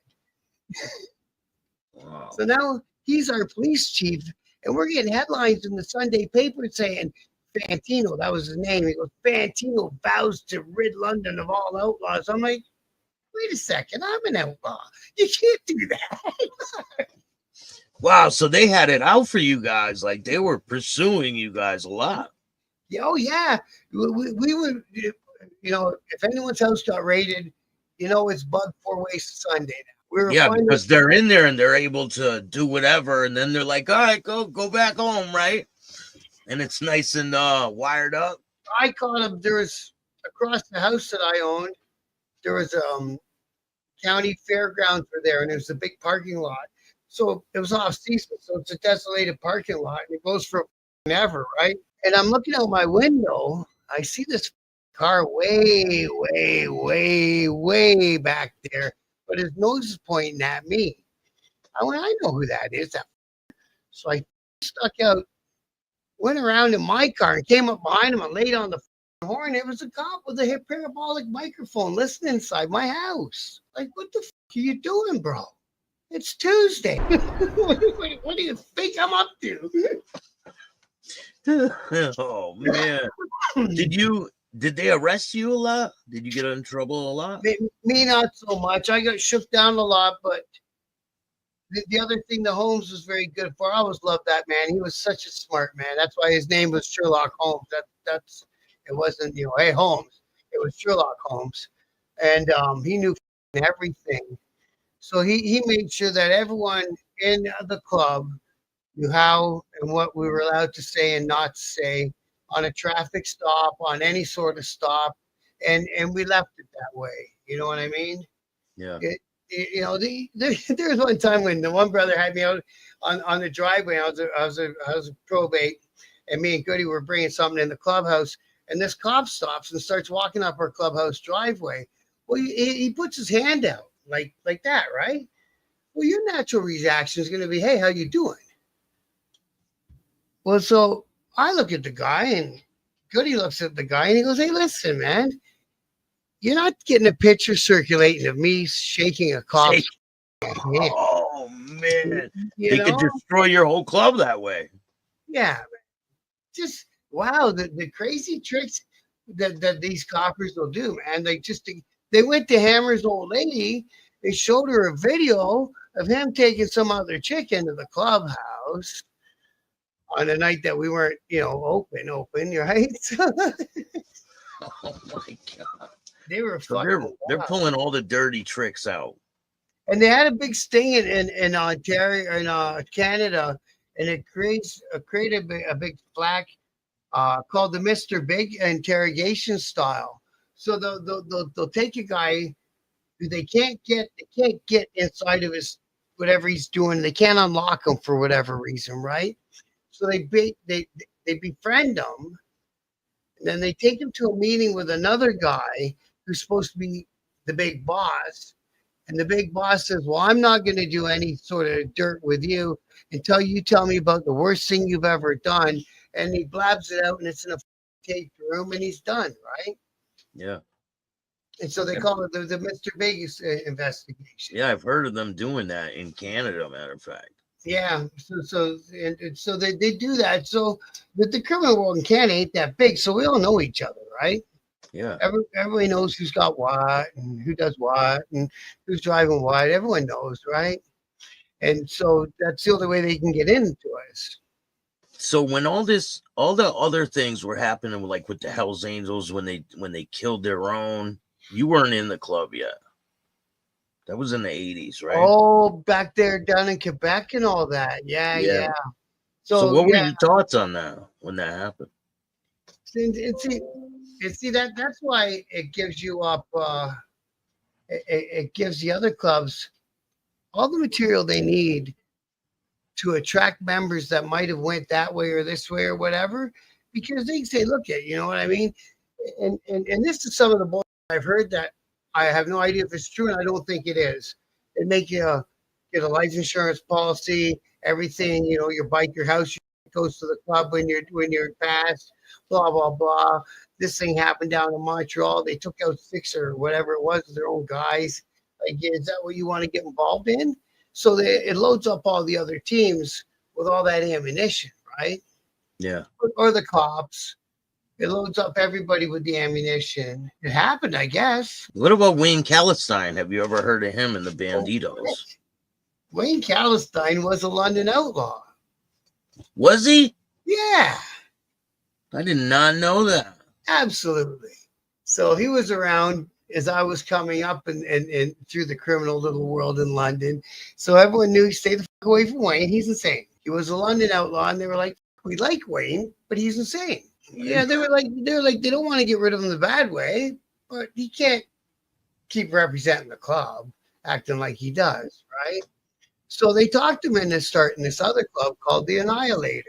Wow. So now he's our police chief, and we're getting headlines in the Sunday paper saying, Fantino, that was his name. He goes, Fantino vows to rid London of all outlaws. I'm like, wait a second, I'm an outlaw. You can't do that. Wow, so they had it out for you guys. Like they were pursuing you guys a lot. Oh, yeah. We would, if anyone's house got raided, it's bug 4 ways to Sunday now. Because they're in there and they're able to do whatever. And then they're like, all right, go back home, right? And it's nice and wired up. I caught him. There was across the house that I owned, there was county fairgrounds were there, and it was a big parking lot. So it was off season, so it's a desolated parking lot, and it goes for ever, right? And I'm looking out my window. I see this car way, way, way, way back there, but his nose is pointing at me. I know who that is. So I stuck out, went around in my car and came up behind him and laid on the horn. It was a cop with a parabolic microphone listening inside my house. Like, what the are you doing, bro? It's Tuesday. What do you think I'm up to? Oh man. Did they arrest you a lot? Did you get in trouble a lot? Me not so much. I got shook down a lot, but the other thing the Holmes was very good for. I always loved that man. He was such a smart man. That's why his name was Sherlock Holmes. That's it wasn't, hey Holmes. It was Sherlock Holmes. And he knew everything. So he made sure that everyone in the club knew how and what we were allowed to say and not say on a traffic stop, on any sort of stop. And we left it that way. You know what I mean? Yeah. There was one time when the one brother had me out on the driveway. I was a probate, and me and Goody were bringing something in the clubhouse, and this cop stops and starts walking up our clubhouse driveway. Well, he puts his hand out like that, right? Well, your natural reaction is going to be, "Hey, how you doing?" Well, so I look at the guy, and Goody looks at the guy, and he goes, "Hey, listen, man, you're not getting a picture circulating of me shaking a cop's hand. Oh man, You he could know? destroy your whole club that way. Yeah, just wow, the crazy tricks that these coppers will do, man. They went to Hammer's old lady. They showed her a video of him taking some other chick into the clubhouse on a night that we weren't, open, right? Oh my god! They were So fucking they're wild. pulling all the dirty tricks out. And they had a big sting in Ontario, in Canada, and it created a big flag called the Mr. Big Interrogation style. So they'll take a guy who they can't get inside of his whatever he's doing. They can't unlock him for whatever reason, right? So they befriend him, and then they take him to a meeting with another guy who's supposed to be the big boss. And the big boss says, "Well, I'm not going to do any sort of dirt with you until you tell me about the worst thing you've ever done." And he blabs it out, and it's in a taped room, and he's done, right? Yeah. And so they call it the Mr. Vegas investigation. Yeah, I've heard of them doing that in Canada, matter of fact. Yeah, so they do that. So the criminal world in Canada ain't that big, so we all know each other, right? Yeah. Everybody knows who's got what and who does what and who's driving what. Everyone knows, right? And so that's the only way they can get into us. So when all the other things were happening, like with the Hells Angels, when they killed their own, you weren't in the club yet. That was in the 80s, right? Oh, back there down in Quebec and all that. Yeah. So what were your thoughts on that when that happened? See that's why it gives you up. It gives the other clubs all the material they need to attract members that might have went that way or this way or whatever, because they say, "Look at," you know what I mean? And this is some of the bullshit I've heard that I have no idea if it's true, and I don't think it is. They make you get a life insurance policy, everything, your bike, your house goes to the club when you're passed, blah blah blah. This thing happened down in Montreal. They took out 6 or whatever it was, their own guys. Like, is that what you want to get involved in? So it loads up all the other teams with all that ammunition, right? Yeah. Or the cops. It loads up everybody with the ammunition. It happened, I guess. What about Wayne Calistine? Have you ever heard of him in the Bandidos? Wayne Calistine was a London outlaw. Was he? Yeah. I did not know that. Absolutely. So he was around as I was coming up and through the criminal little world in London. So everyone knew, stay the fuck away from Wayne. He's insane. He was a London outlaw, and they were like, "We like Wayne, but he's insane." Yeah, they were like, they don't want to get rid of him the bad way, but he can't keep representing the club, acting like he does, right? So they talked him into starting this other club called the Annihilators.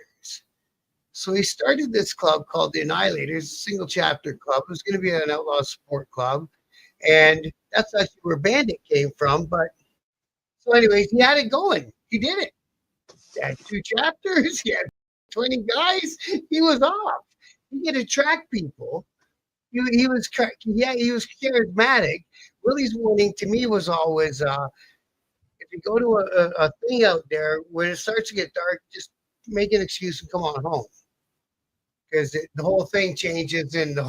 So he started this club called the Annihilators, a single chapter club. It was going to be an outlaw support club. And that's actually where Bandit came from. But so anyways, he had it going. He did it. He had 2 chapters. He had 20 guys. He was off. He could attract people. He was charismatic. Willie's warning to me was always, if you go to a thing out there, when it starts to get dark, just make an excuse and come on home. Because the whole thing changes and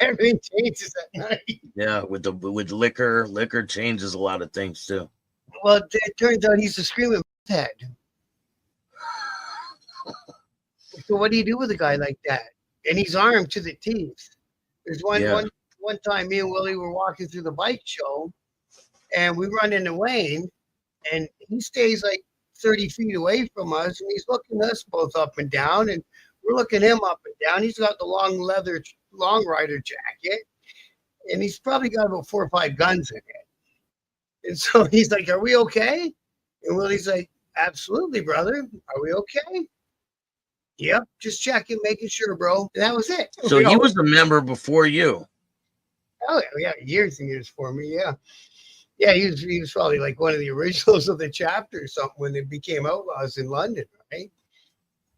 everything changes at night. Yeah, with liquor changes a lot of things too. Well, it turns out he's a screaming head. So what do you do with a guy like that? And he's armed to the teeth. There's one time me and Willie were walking through the bike show, and we run into Wayne, and he stays like 30 feet away from us, and he's looking us both up and down, and we're looking him up and down. He's got the long leather long rider jacket, and he's probably got about 4 or 5 guns in it. And so he's like, "Are we okay?" And Willie's like, "Absolutely, brother. Are we okay?" "Yep, just checking, making sure, bro." And that was it. So he was a member before you. Oh yeah, years and years for me. Yeah. He was probably like one of the originals of the chapter or something when they became outlaws in London, right?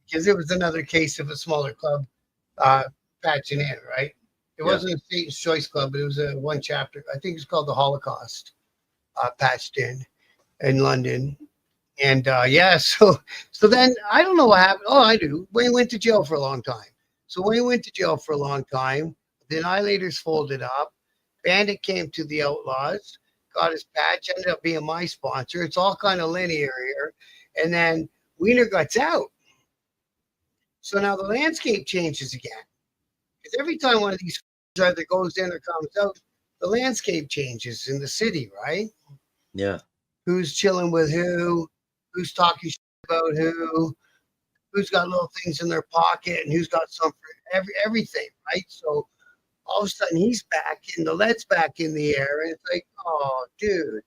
because it was another case of a smaller club patching in, right? It wasn't a Satan's Choice Club, but it was a one chapter. I think it's called the Holocaust, patched in London. And so then I don't know what happened. Oh, I do. Wayne went to jail for a long time. So Wayne went to jail for a long time. The Annihilators folded up. Bandit came to the Outlaws, got his patch, ended up being my sponsor. It's all kind of linear here. And then Wiener gets out. So now the landscape changes again. Because every time one of these either goes in or comes out, the landscape changes in the city, right? Yeah. Who's chilling with who's talking about who's got little things in their pocket, and who's got some for everything, right? So all of a sudden he's back and the lead's back in the air, and it's like, oh, dude,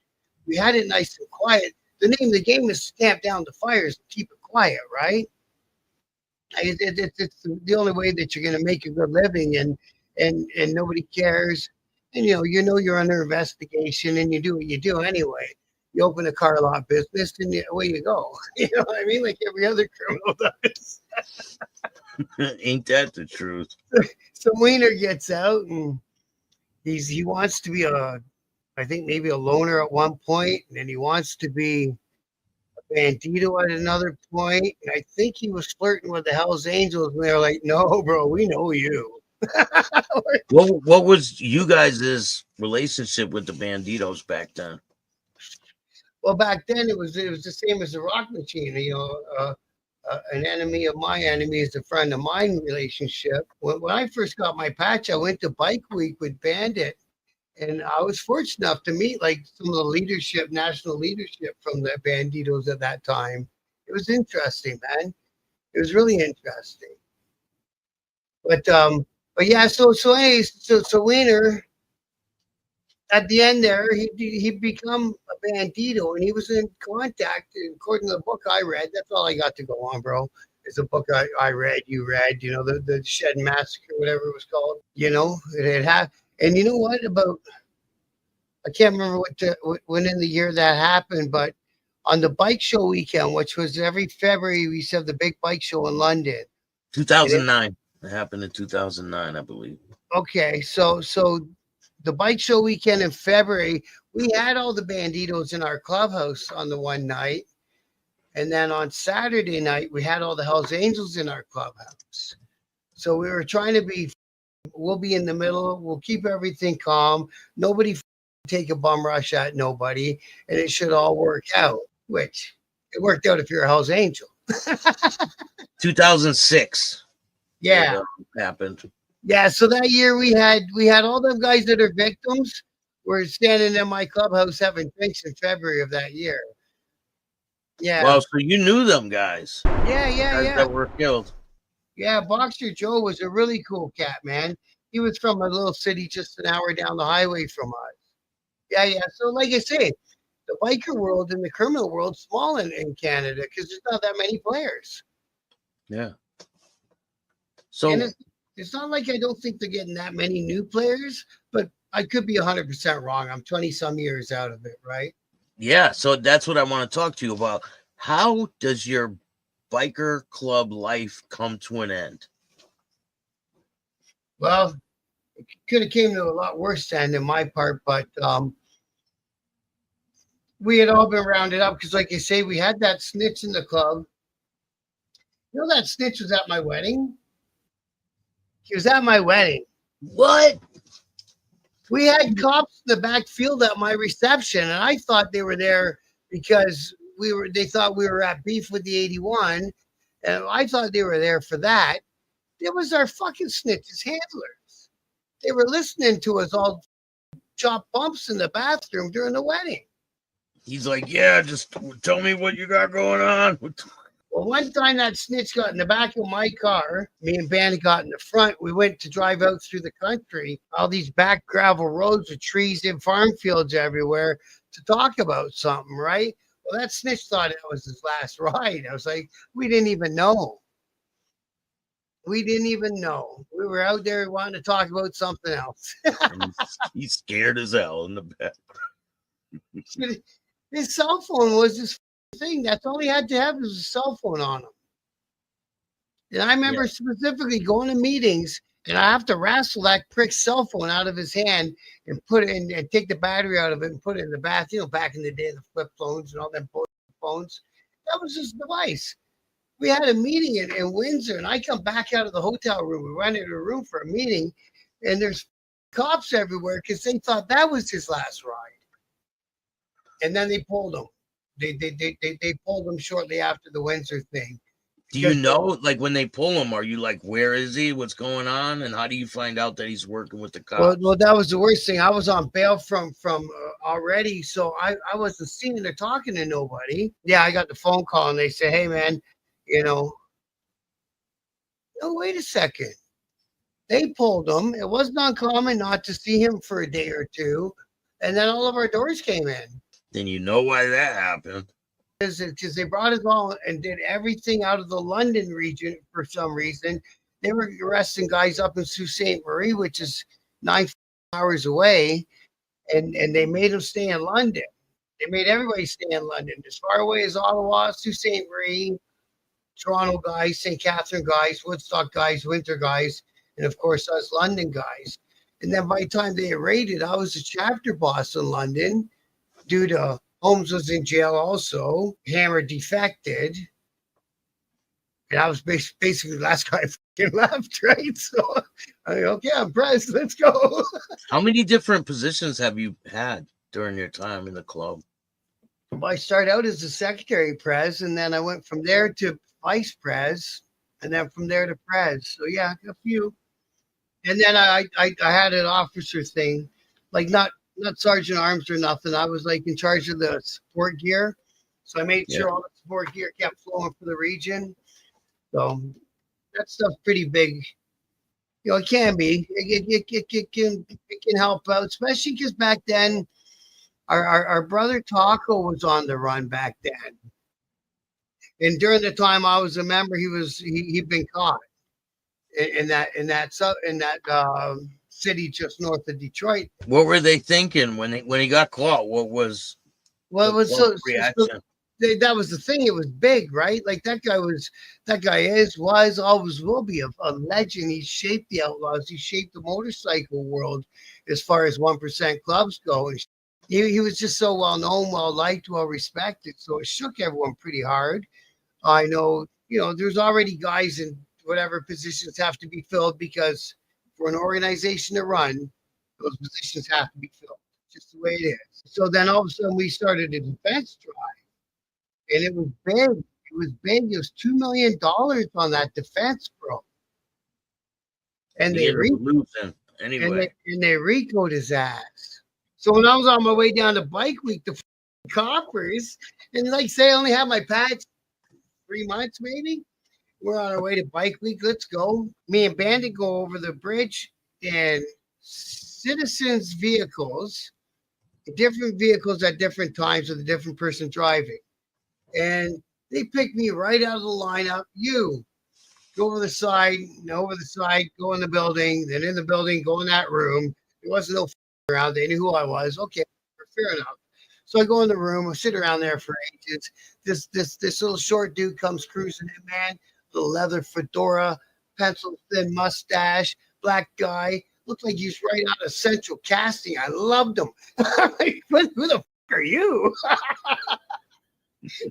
we had it nice and quiet. The name of the game is to tamp down the fires and keep it quiet, right? It's the only way that you're going to make a good living, and nobody cares. And you know you're under investigation, and you do what you do anyway. You open a car lot business, and away you go. You know what I mean? Like every other criminal does. Ain't that the truth? So Wiener gets out, and he wants to be I think maybe a loner at one point, and then he wants to be a Bandito at another point. And I think he was flirting with the Hells Angels, and they're like, "No, bro, we know you." What was you guys' relationship with the Bandidos back then? Well, back then it was the same as the Rock Machine. You know, an enemy of my enemy is a friend of mine relationship. When I first got my patch, I went to Bike Week with Bandit, and I was fortunate enough to meet like some of the leadership, national leadership from the Bandidos at that time. It was interesting, man. It was really interesting. But yeah, so anyways, so Wiener at the end there, he become a Bandito, and he was in contact. According to the book I read, that's all I got to go on, bro. It's a book I read, you read, you know, the Shed Massacre, whatever it was called. You know, it had, and you know what about? I can't remember when in the year that happened, but on the bike show weekend, which was every February, we used to have the big bike show in London. 2009. It happened in 2009, I believe. Okay, so the bike show weekend in February, we had all the Bandidos in our clubhouse on the one night. And then on Saturday night, we had all the Hells Angels in our clubhouse. So we were trying to we'll be in the middle. We'll keep everything calm. Nobody take a bum rush at nobody. And it should all work out, which it worked out if you're a Hells Angel. 2006. Yeah. It happened. Yeah, so that year we had all them guys that are victims were standing in my clubhouse having drinks in February of that year. Yeah. Well, so you knew them guys. Yeah. That were killed. Yeah, Boxer Joe was a really cool cat, man. He was from a little city just an hour down the highway from us. Yeah. So like I say, the biker world and the criminal world small in Canada because there's not that many players. Yeah. So it's not like I don't think they're getting that many new players, but I could be 100% wrong. I'm 20 some years out of it, right? Yeah, so that's what I want to talk to you about. How does your biker club life come to an end? Well, it could have came to a lot worse end in my part, but we had all been rounded up because, like you say, we had that snitch in the club. You know that snitch was at my wedding? He was at my wedding. What? We had cops in the back field at my reception, and I thought they were there because they thought we were at beef with the 81, and I thought they were there for that. It was our fucking snitches handlers. They were listening to us all chop bumps in the bathroom during the wedding. He's like, yeah, just tell me what you got going on. Well, one time that snitch got in the back of my car, me and Bandit got in the front. We went to drive out through the country, all these back gravel roads with trees and farm fields everywhere to talk about something, right? Well, that snitch thought it was his last ride. I was like, we didn't even know. We didn't even know. We were out there wanting to talk about something else. He's scared as hell in the back. His cell phone was his thing. That's all he had to have was a cell phone on him. And I Yeah. remember specifically going to meetings and I have to wrestle that prick's cell phone out of his hand and put it in and take the battery out of it and put it in the bath. You know, back in the day, the flip phones and all them phones. That was his device. We had a meeting in Windsor, and I come back out of the hotel room. We rented a room for a meeting, and there's cops everywhere because they thought that was his last ride. And then they pulled him. They pulled him shortly after the Windsor thing. Do you know, like, when they pull him, are you like, where is he? What's going on? And how do you find out that he's working with the cops? Well, that was the worst thing. I was on bail from already, so I wasn't seeing or talking to nobody. Yeah, I got the phone call, and they said, "Hey, man, you know, no, wait a second. They pulled him. It wasn't uncommon not to see him for a day or two, and then all of our doors came in." Then you know why that happened. Because they brought us all and did everything out of the London region for some reason. They were arresting guys up in Sault Ste. Marie, which is 9 hours away, and they made them stay in London. They made everybody stay in London, as far away as Ottawa, Sault Ste. Marie, Toronto guys, St. Catherine guys, Woodstock guys, Winter guys, and of course us London guys. And then by the time they raided, I was a chapter boss in London due to Holmes was in jail also. Hammer defected. And I was basically the last guy fucking left, right? So I mean, okay, I'm pressed. Let's go. How many different positions have you had during your time in the club? I started out as a secretary pres, and then I went from there to vice pres, and then from there to pres. So yeah, a few. And then I had an officer thing, like not sergeant arms or nothing. I was like in charge of the support gear. So I made sure all the support gear kept flowing for the region. So that stuff's pretty big. You know, it can be. It can help out, especially because back then our brother Taco was on the run back then. And during the time I was a member, he'd been caught in that city just north of Detroit. What were they thinking when he got caught? What was Well, it was reaction? That was the thing. It was big, right? Like that guy was, always will be a legend. He shaped the Outlaws. He shaped the motorcycle world as far as 1% clubs go. And he was just so well known, well liked, well respected. So it shook everyone pretty hard. I know, there's already guys in whatever positions have to be filled because for an organization to run, those positions have to be filled. Just the way it is. So then all of a sudden we started a defense drive, and it was big. It was big. It was $2 million on that defense, bro. And they anyway. And they RICO'd his ass. So when I was on my way down to Bike Week, the coppers, and like say I only had my patch 3 months maybe. We're on our way to Bike Week. Let's go. Me and Bandit go over the bridge, and citizens' vehicles, different vehicles at different times with a different person driving. And they picked me right out of the lineup. You go over the side, go in the building, then in the building, go in that room. There wasn't no around. They knew who I was. Okay, fair enough. So I go in the room. I sit around there for ages. This little short dude comes cruising in, man. Little leather fedora, pencil thin mustache, black guy. Looked like he's right out of Central Casting. I loved him. Like, who the fuck are you?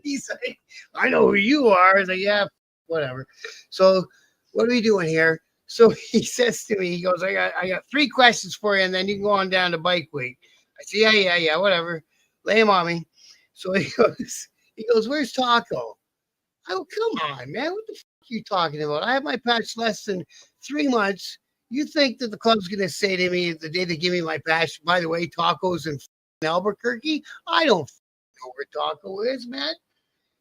He's like, I know who you are. I was like, yeah, whatever. So what are we doing here? So he says to me, he goes, I got 3 questions for you, and then you can go on down to Bike Week. I say, yeah, whatever. Lay him on me. So he goes, where's Taco? I go, come on, man. What the fuck are you talking about? I have my patch less than 3 months. You think that the club's going to say to me the day they give me my patch, by the way, Taco's in Albuquerque? I don't know where Taco is, man.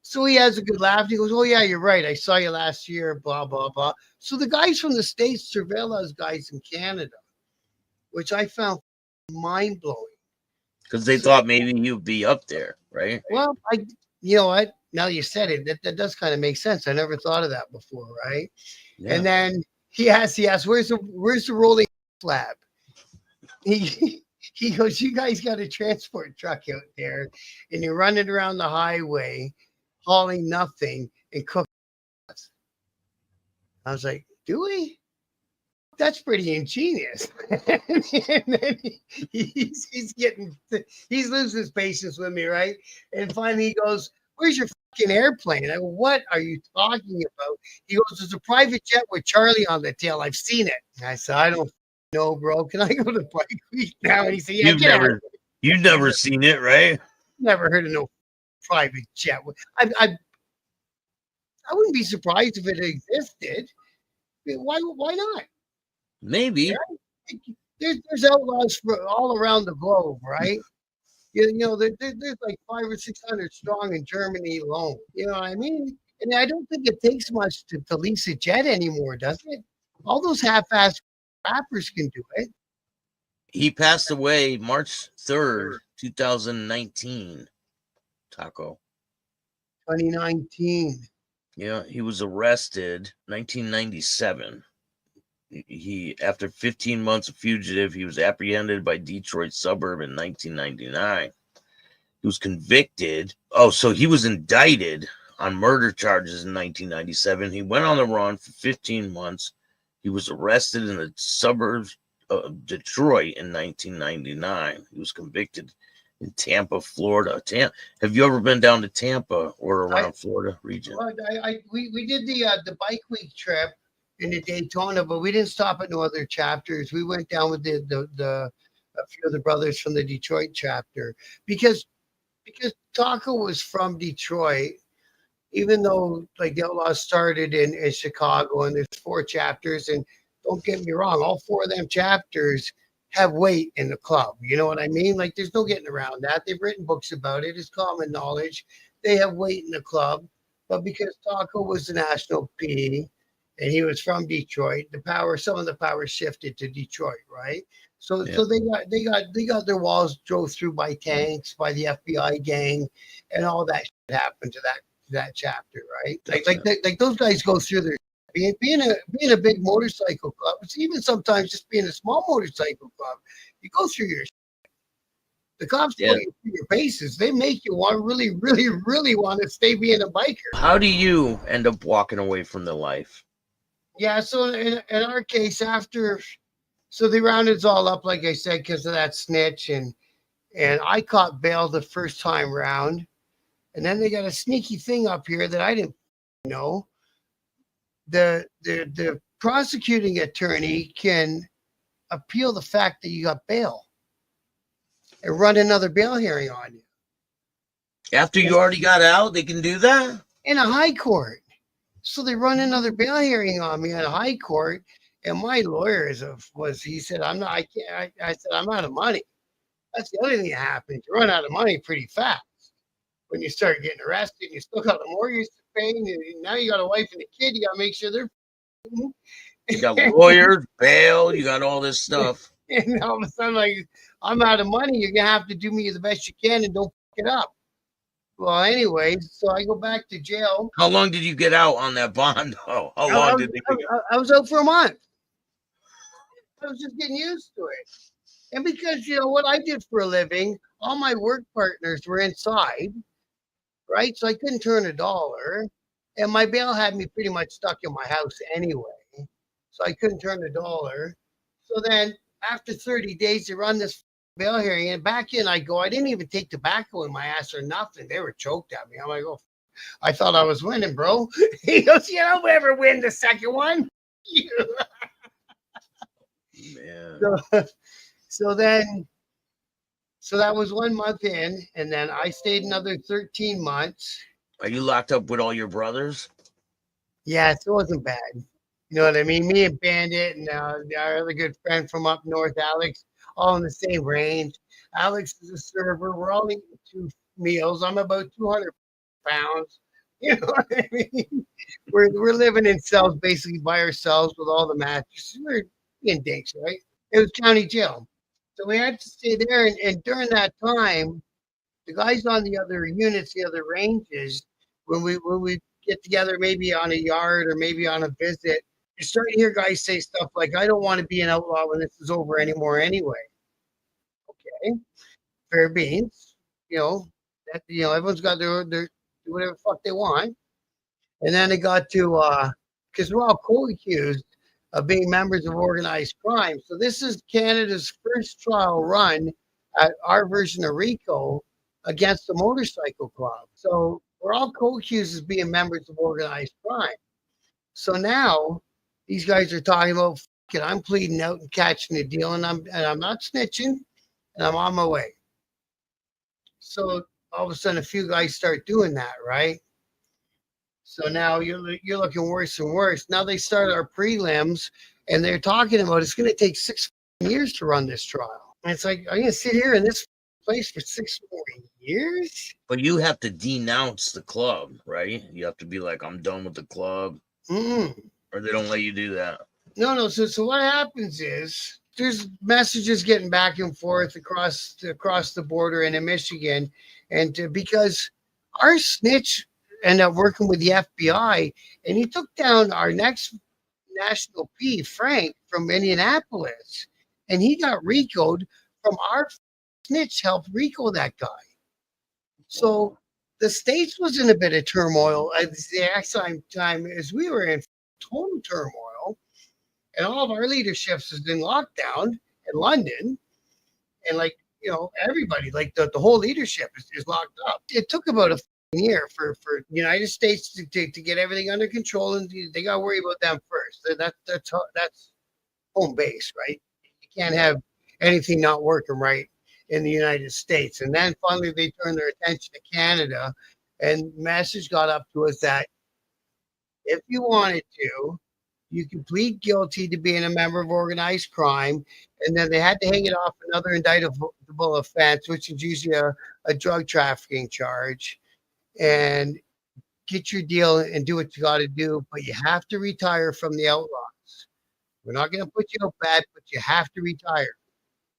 So he has a good laugh. He goes, oh, yeah, you're right. I saw you last year, blah, blah, blah. So the guys from the States surveil us guys in Canada, which I found mind-blowing. Because they thought maybe you'd be up there, right? Well, you know what? Now you said it, that does kind of make sense. I never thought of that before, right? Yeah. And then he asked, where's the rolling slab? He goes, you guys got a transport truck out there, and you're running around the highway, hauling nothing and cooking. I was like, do we? That's pretty ingenious. And then he's losing his patience with me, right? And finally he goes, where's your fucking airplane? I go, what are you talking about? He goes, there's a private jet with Charlie on the tail. I've seen it. And I said, I don't know, bro. Can I go to Bike Week now? And he said, yeah, get out of here. You've never seen it, right? Never heard of no private jet. I wouldn't be surprised if it existed. Why not? Maybe. Right? There's outlaws for all around the globe, right? There's like 500 or 600 strong in Germany alone. You know what I mean? And I don't think it takes much to lease a jet anymore, does it? All those half-assed rappers can do it. He passed away March 3rd, 2019. Taco. 2019. Yeah, he was arrested 1997. After 15 months a fugitive, he was apprehended by Detroit suburb in 1999. He was convicted. Oh, so he was indicted on murder charges in 1997. He went on the run for 15 months. He was arrested in the suburbs of Detroit in 1999. He was convicted in Tampa, Florida. Have you ever been down to Tampa or around Florida region? Well, we did the Bike Week trip in the Daytona, but we didn't stop at no other chapters. We went down with a few of the brothers from the Detroit chapter because Taco was from Detroit, even though like the Outlaws started in Chicago and there's 4 chapters. And don't get me wrong, all 4 of them chapters have weight in the club. You know what I mean? Like there's no getting around that. They've written books about it. It's common knowledge. They have weight in the club. But because Taco was the national P and he was from Detroit, some of the power shifted to Detroit, right? So they got their walls drove through by tanks, by the FBI gang, and all that shit happened to that chapter, right? Like those guys go through their being a big motorcycle club. It's even sometimes just being a small motorcycle club. You go through your shit. The cops put you through your paces. They make you want really, really, really want to stay being a biker. How do you end up walking away from the life? Yeah, so in our case, so they rounded us all up, like I said, because of that snitch, and I caught bail the first time round, and then they got a sneaky thing up here that I didn't know. The prosecuting attorney can appeal the fact that you got bail and run another bail hearing on you. After you already got out, they can do that? In a high court. So they run another bail hearing on me at a high court, and my lawyer he said, I said, I'm out of money. That's the other thing that happens. You run out of money pretty fast when you start getting arrested. And you still got a mortgage to pay, and now you got a wife and a kid. You got to make sure they're. You got lawyers, bail, you got all this stuff. And all of a sudden, like, I'm out of money. You're gonna have to do me the best you can, and don't fuck it up. Well, anyways, so I go back to jail. How long did you get out on that bond? Oh, how long did they get out? I was out for a month. I was just getting used to it. And because, what I did for a living, all my work partners were inside, right? So I couldn't turn a dollar. And my bail had me pretty much stuck in my house anyway. So I couldn't turn a dollar. So then after 30 days, they run this bail hearing, and back in I go. I didn't even take tobacco in my ass or nothing. They were choked at me. I'm like, oh, I thought I was winning, bro. He goes, you don't ever win the second one. Man. So that was 1 month in, and then I stayed another 13 months. Are you locked up with all your brothers? Yeah, it wasn't bad. You know what I mean? Me and Bandit and our other good friend from up north, Alex, all in the same range. Alex is a server. We're all eating 2 meals. I'm about 200 pounds. You know what I mean? We're living in cells basically by ourselves with all the mattresses. We're in dinks, right? It was county jail. So we had to stay there. And during that time, the guys on the other units, the other ranges, when we get together, maybe on a yard or maybe on a visit, you start to hear guys say stuff like, I don't want to be an outlaw when this is over anymore anyway. Okay. Fair beans. Everyone's got their do whatever the fuck they want. And then it got to because we're all co-accused of being members of organized crime. So this is Canada's first trial run at our version of RICO against the motorcycle club. So we're all co-accused as being members of organized crime. So now these guys are talking about, I'm pleading out and catching a deal, and I'm not snitching, and I'm on my way. So all of a sudden, a few guys start doing that, right? So now you're looking worse and worse. Now they start our prelims, and they're talking about it's going to take 6 years to run this trial. And it's like, I'm going to sit here in this place for 6 more years. But you have to denounce the club, right? You have to be like, I'm done with the club. Or they don't let you do that. No. So what happens is there's messages getting back and forth across the border into Michigan, and because our snitch ended up working with the FBI, and he took down our next national P, Frank, from Indianapolis, and he got RICO'd from our snitch helped RICO that guy. So the States was in a bit of turmoil at the exact same time as we were in total turmoil, and all of our leaderships has been locked down in London, and everybody, the whole leadership is locked up. It took about a year for the United States to get everything under control, and they got to worry about them first. That's home base, right? You can't have anything not working right in the United States. And then finally they turned their attention to Canada, and message got up to us that if you wanted to, you could plead guilty to being a member of organized crime, and then they had to hang it off another indictable offense, which is usually a drug trafficking charge, and get your deal and do what you got to do. But you have to retire from the Outlaws. We're not going to put you out bad, but you have to retire.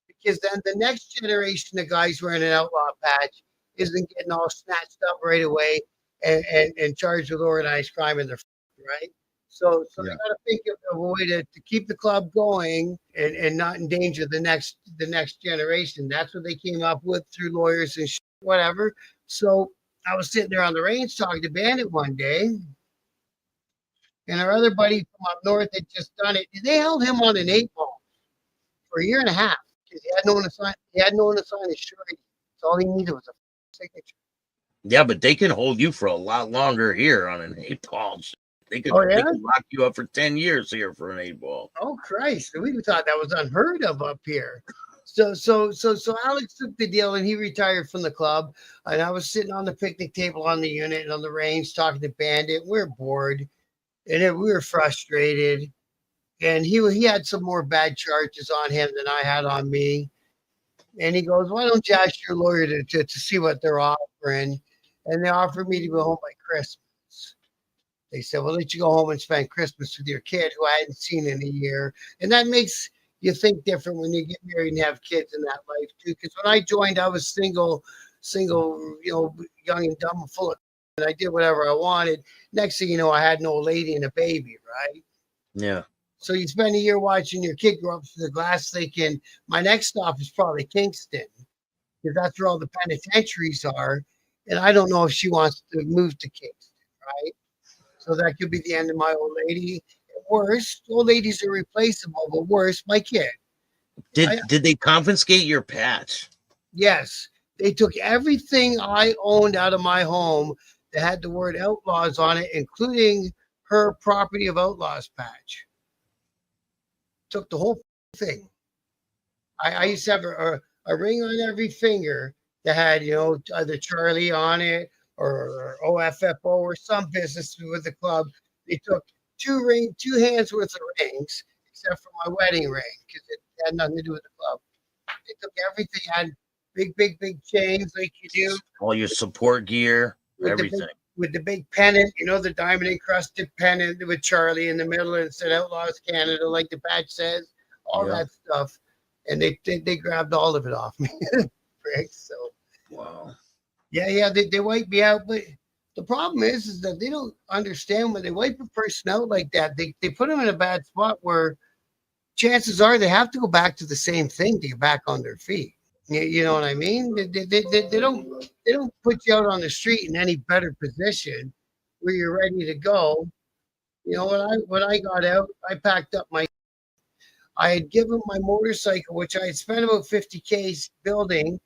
Because then the next generation of guys wearing an outlaw patch isn't getting all snatched up right away and charged with organized crime in their right. So they got to think of a way to keep the club going and not endanger the next generation. That's what they came up with through lawyers and whatever. So I was sitting there on the range talking to Bandit one day, and our other buddy from up north had just done it. They held him on an 8-ball for a year and a half because he had no one to sign. He had no one to sign his surety. So all he needed was a signature. Yeah, but they can hold you for a lot longer here on an 8-ball. They could lock you up for 10 years here for an 8-ball. Oh Christ! We thought that was unheard of up here. So Alex took the deal and he retired from the club. And I was sitting on the picnic table on the unit and on the range talking to Bandit. We were bored and we were frustrated. And he had some more bad charges on him than I had on me. And he goes, "Why don't you ask your lawyer to see what they're offering?" And they offered me to go home by Christmas. They said, "We'll let you go home and spend Christmas with your kid who I hadn't seen in a year." And that makes you think different when you get married and have kids in that life too. Because when I joined, I was single, young and dumb and full of, and I did whatever I wanted. Next thing you know, I had an old lady and a baby, right? Yeah. So you spend a year watching your kid grow up through the glass thinking, my next stop is probably Kingston, because that's where all the penitentiaries are. And I don't know if she wants to move to Kingston, right? So that could be the end of my old lady. Worse, old ladies are replaceable, but worse, my kid. Did they confiscate your patch? Yes. They took everything I owned out of my home that had the word Outlaws on it, including her Property of Outlaws patch. Took the whole thing. I used to have a ring on every finger that had, either Charlie on it or OFFO or some business with the club. They took two hands worth of rings, except for my wedding ring, because it had nothing to do with the club. They took everything, had big chains like you do. All your support gear, everything. With the big pennant, the diamond encrusted pennant with Charlie in the middle, and it said Outlaws Canada, like the patch says, all that stuff. And they grabbed all of it off me. So wow. Yeah, they wiped me out, but the problem is that they don't understand when they wipe a person out like that, they put them in a bad spot where chances are they have to go back to the same thing to get back on their feet. You know what I mean? They don't put you out on the street in any better position where you're ready to go, when I got out, I packed up my. I had given my motorcycle, which I had spent about 50K building,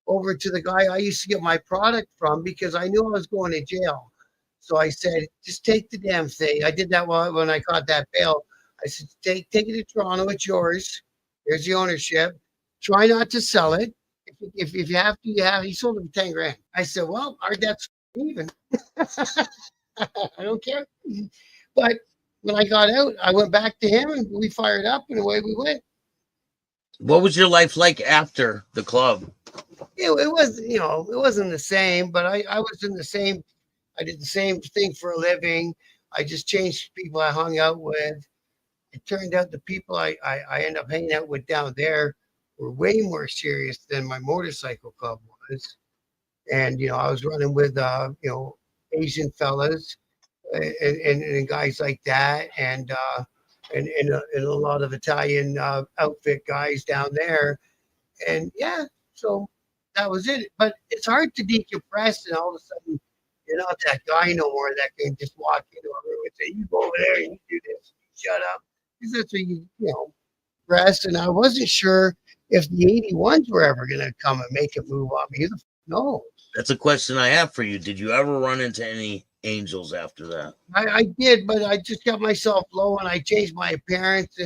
over to the guy I used to get my product from because I knew I was going to jail. So I said, just take the damn thing. I did that when I caught that bail. I said, take it to Toronto. It's yours. Here's the ownership. Try not to sell it. If you have to, you have. He sold it for 10 grand. I said, well, our debt's even. I don't care. But when I got out, I went back to him and we fired up and away we went. What was your life like after the club? It was, it wasn't the same, but I was in the same. I did the same thing for a living. I just changed people I hung out with. It turned out the people I ended up hanging out with down there were way more serious than my motorcycle club was. And, I was running with, Asian fellas and guys like that. And a lot of Italian outfit guys down there. And yeah, so that was it. But it's hard to decompress and all of a sudden you're not that guy no more that can just walk into a room and say, you go over there and you do this, you shut up. Because that's what rest. And I wasn't sure if the 81s were ever going to come and make a move on me. No. That's a question I have for you. Did you ever run into any angels after that? I did, but I just got myself low and I changed my appearance.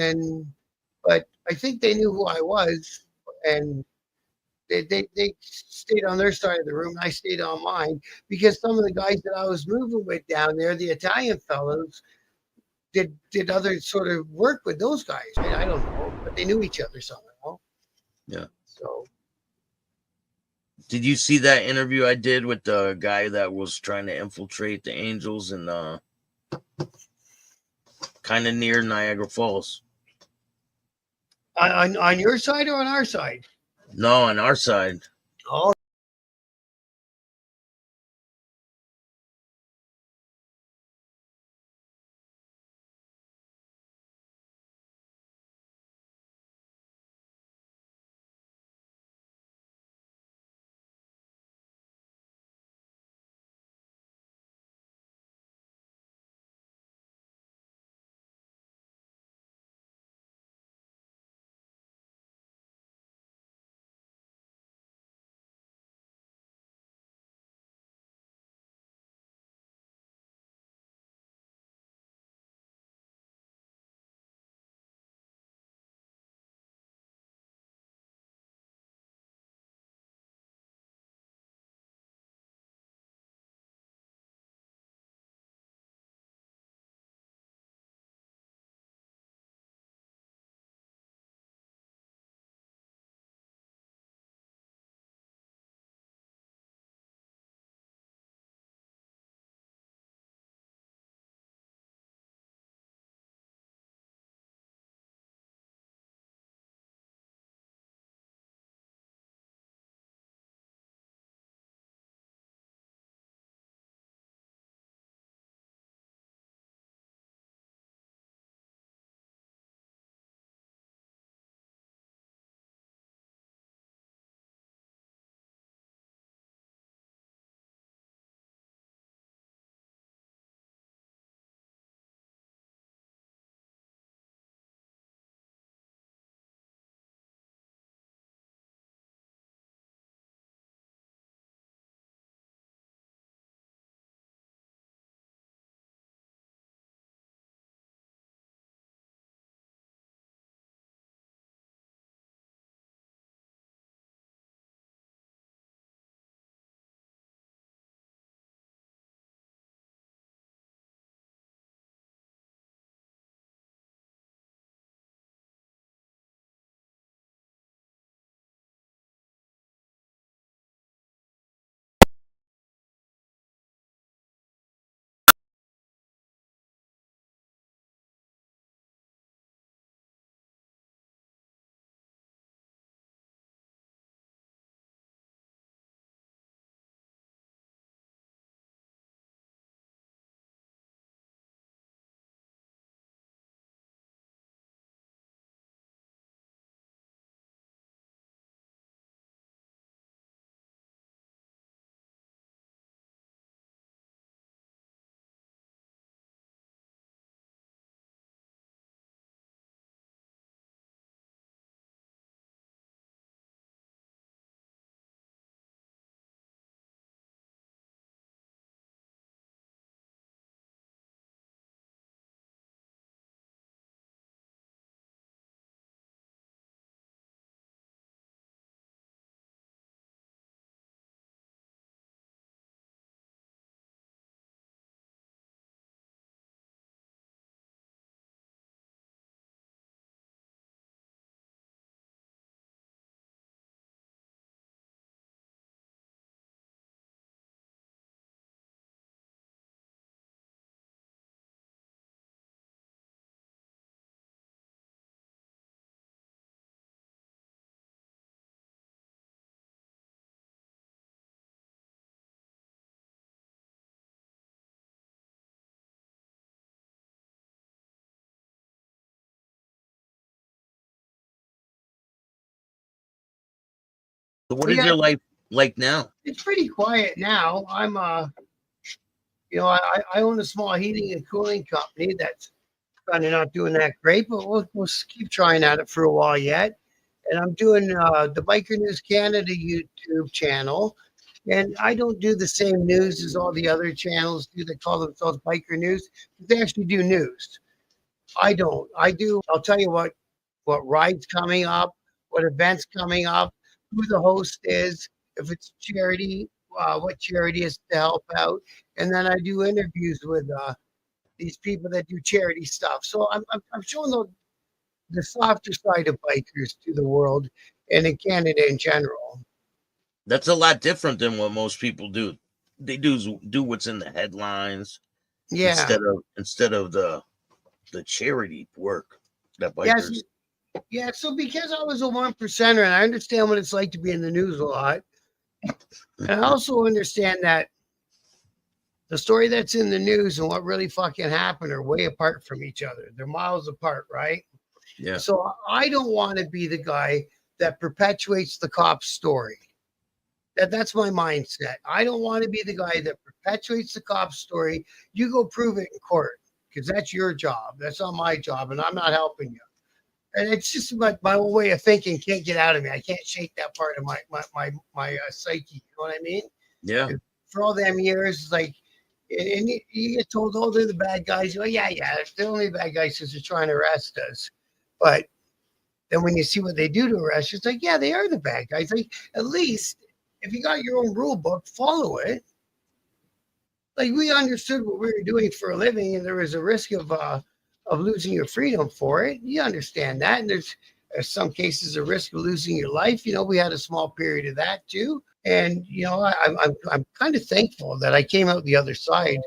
But I think they knew who I was. And they stayed on their side of the room and I stayed on mine because some of the guys that I was moving with down there, the Italian fellows, did other sort of work with those guys. I don't know, but they knew each other somehow. Yeah. So did you see that interview I did with the guy that was trying to infiltrate the angels and kind of near Niagara Falls? On your side or on our side? No, on our side. Oh, So what is your life like now? It's pretty quiet now. I'm I own a small heating and cooling company that's kind of not doing that great, but we'll keep trying at it for a while yet. And I'm doing the Biker News Canada YouTube channel. And I don't do the same news as all the other channels do that call themselves Biker News. They actually do news. I don't. I'll tell you what rides coming up, what events coming up, who the host is, if it's charity, what charity is to help out. And then I do interviews with these people that do charity stuff. So I'm showing the softer side of bikers to the world and in Canada in general. That's a lot different than what most people do. They do what's in the headlines, instead of the charity work that bikers. Yeah. So because I was a 1%er and I understand what it's like to be in the news a lot, and I also understand that the story that's in the news and what really fucking happened are way apart from each other. They're miles apart, right? Yeah. So I don't want to be the guy that perpetuates the cop's story. That's my mindset. I don't want to be the guy that perpetuates the cop's story. You go prove it in court because that's your job. That's not my job, and I'm not helping you. And it's just my whole way of thinking can't get out of me. I can't shake that part of my psyche. You know what I mean? Yeah. And for all them years, it's like, and you get told, oh, they're the bad guys. Well, yeah, they're only the bad guys because they're trying to arrest us. But then when you see what they do to arrest you, it's like, yeah, they are the bad guys. Like, at least if you got your own rule book, follow it. Like, we understood what we were doing for a living, and there was a risk of losing your freedom for it. You understand that, and there's some cases a risk of losing your life. We had a small period of that too. And I'm kind of thankful that I came out the other side,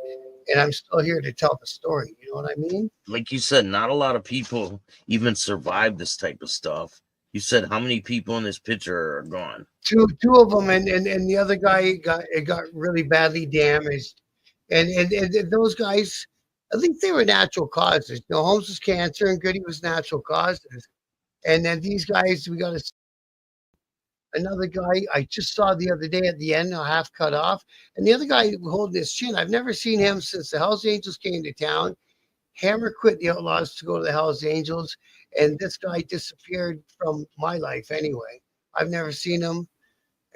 and I'm still here to tell the story. You know what I mean? Like you said, not a lot of people even survive this type of stuff. You said how many people in this picture are gone? Two of them, and the other guy got really badly damaged, and those guys, I think they were natural causes. Holmes was cancer, and Goody was natural causes. And then these guys, we got another guy I just saw the other day at the end, half cut off. And the other guy holding his chin, I've never seen him since the Hells Angels came to town. Hammer quit the Outlaws to go to the Hells Angels. And this guy disappeared from my life anyway. I've never seen him.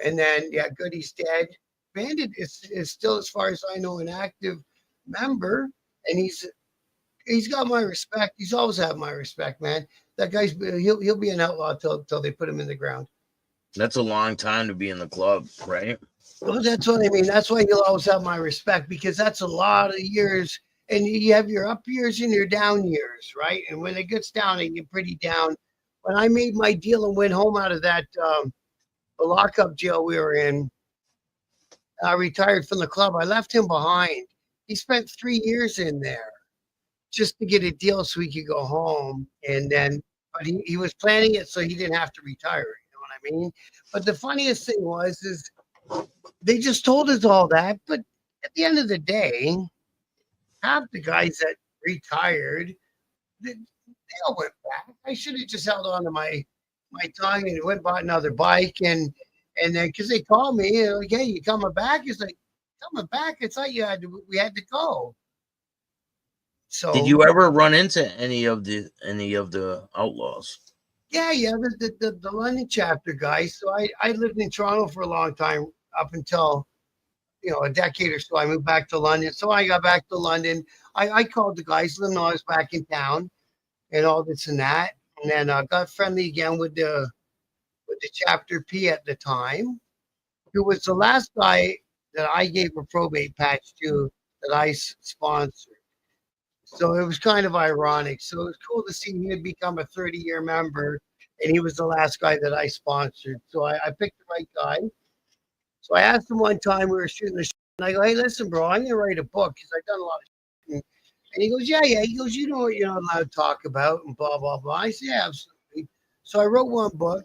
And then, Goody's dead. Bandit is still, as far as I know, an active member. And he's got my respect. He's always had my respect, man. That guy's he'll be an outlaw till they put him in the ground. That's a long time to be in the club, right? Well, that's what I mean. That's why you'll always have my respect, because that's a lot of years, and you have your up years and your down years, right? And when it gets down, it get pretty down. When I made my deal and went home out of that the lockup jail we were in, I retired from the club. I left him behind. He spent 3 years in there just to get a deal so he could go home. And then, but he was planning it so he didn't have to retire. You know what I mean? But the funniest thing is they just told us all that. But at the end of the day, half the guys that retired, they all went back. I should have just held on to my tongue and went bought another bike. And then, because they called me, like, hey, you coming back? It's like, coming back? It's like we had to go. So did you ever run into any of the Outlaws? Yeah, the London chapter guys. So I lived in Toronto for a long time, up until a decade or so. I moved back to London. So I got back to London. I called the guys, let them know I was back in town and all this and that. And then I got friendly again with the chapter P at the time, who was the last guy that I gave a probate patch to that I sponsored. So it was kind of ironic. So it was cool to see he had become a 30-year member, and he was the last guy that I sponsored. So I picked the right guy. So I asked him one time, we were shooting the show, and I go, hey, listen, bro, I'm going to write a book because I've done a lot of shit. And he goes, yeah. He goes, you know what you're not allowed to talk about and blah, blah, blah. I said, yeah, absolutely. So I wrote one book,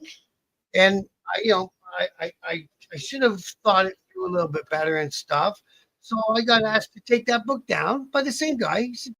and I should have thought it through a little bit better and stuff. So I got asked to take that book down by the same guy. He said,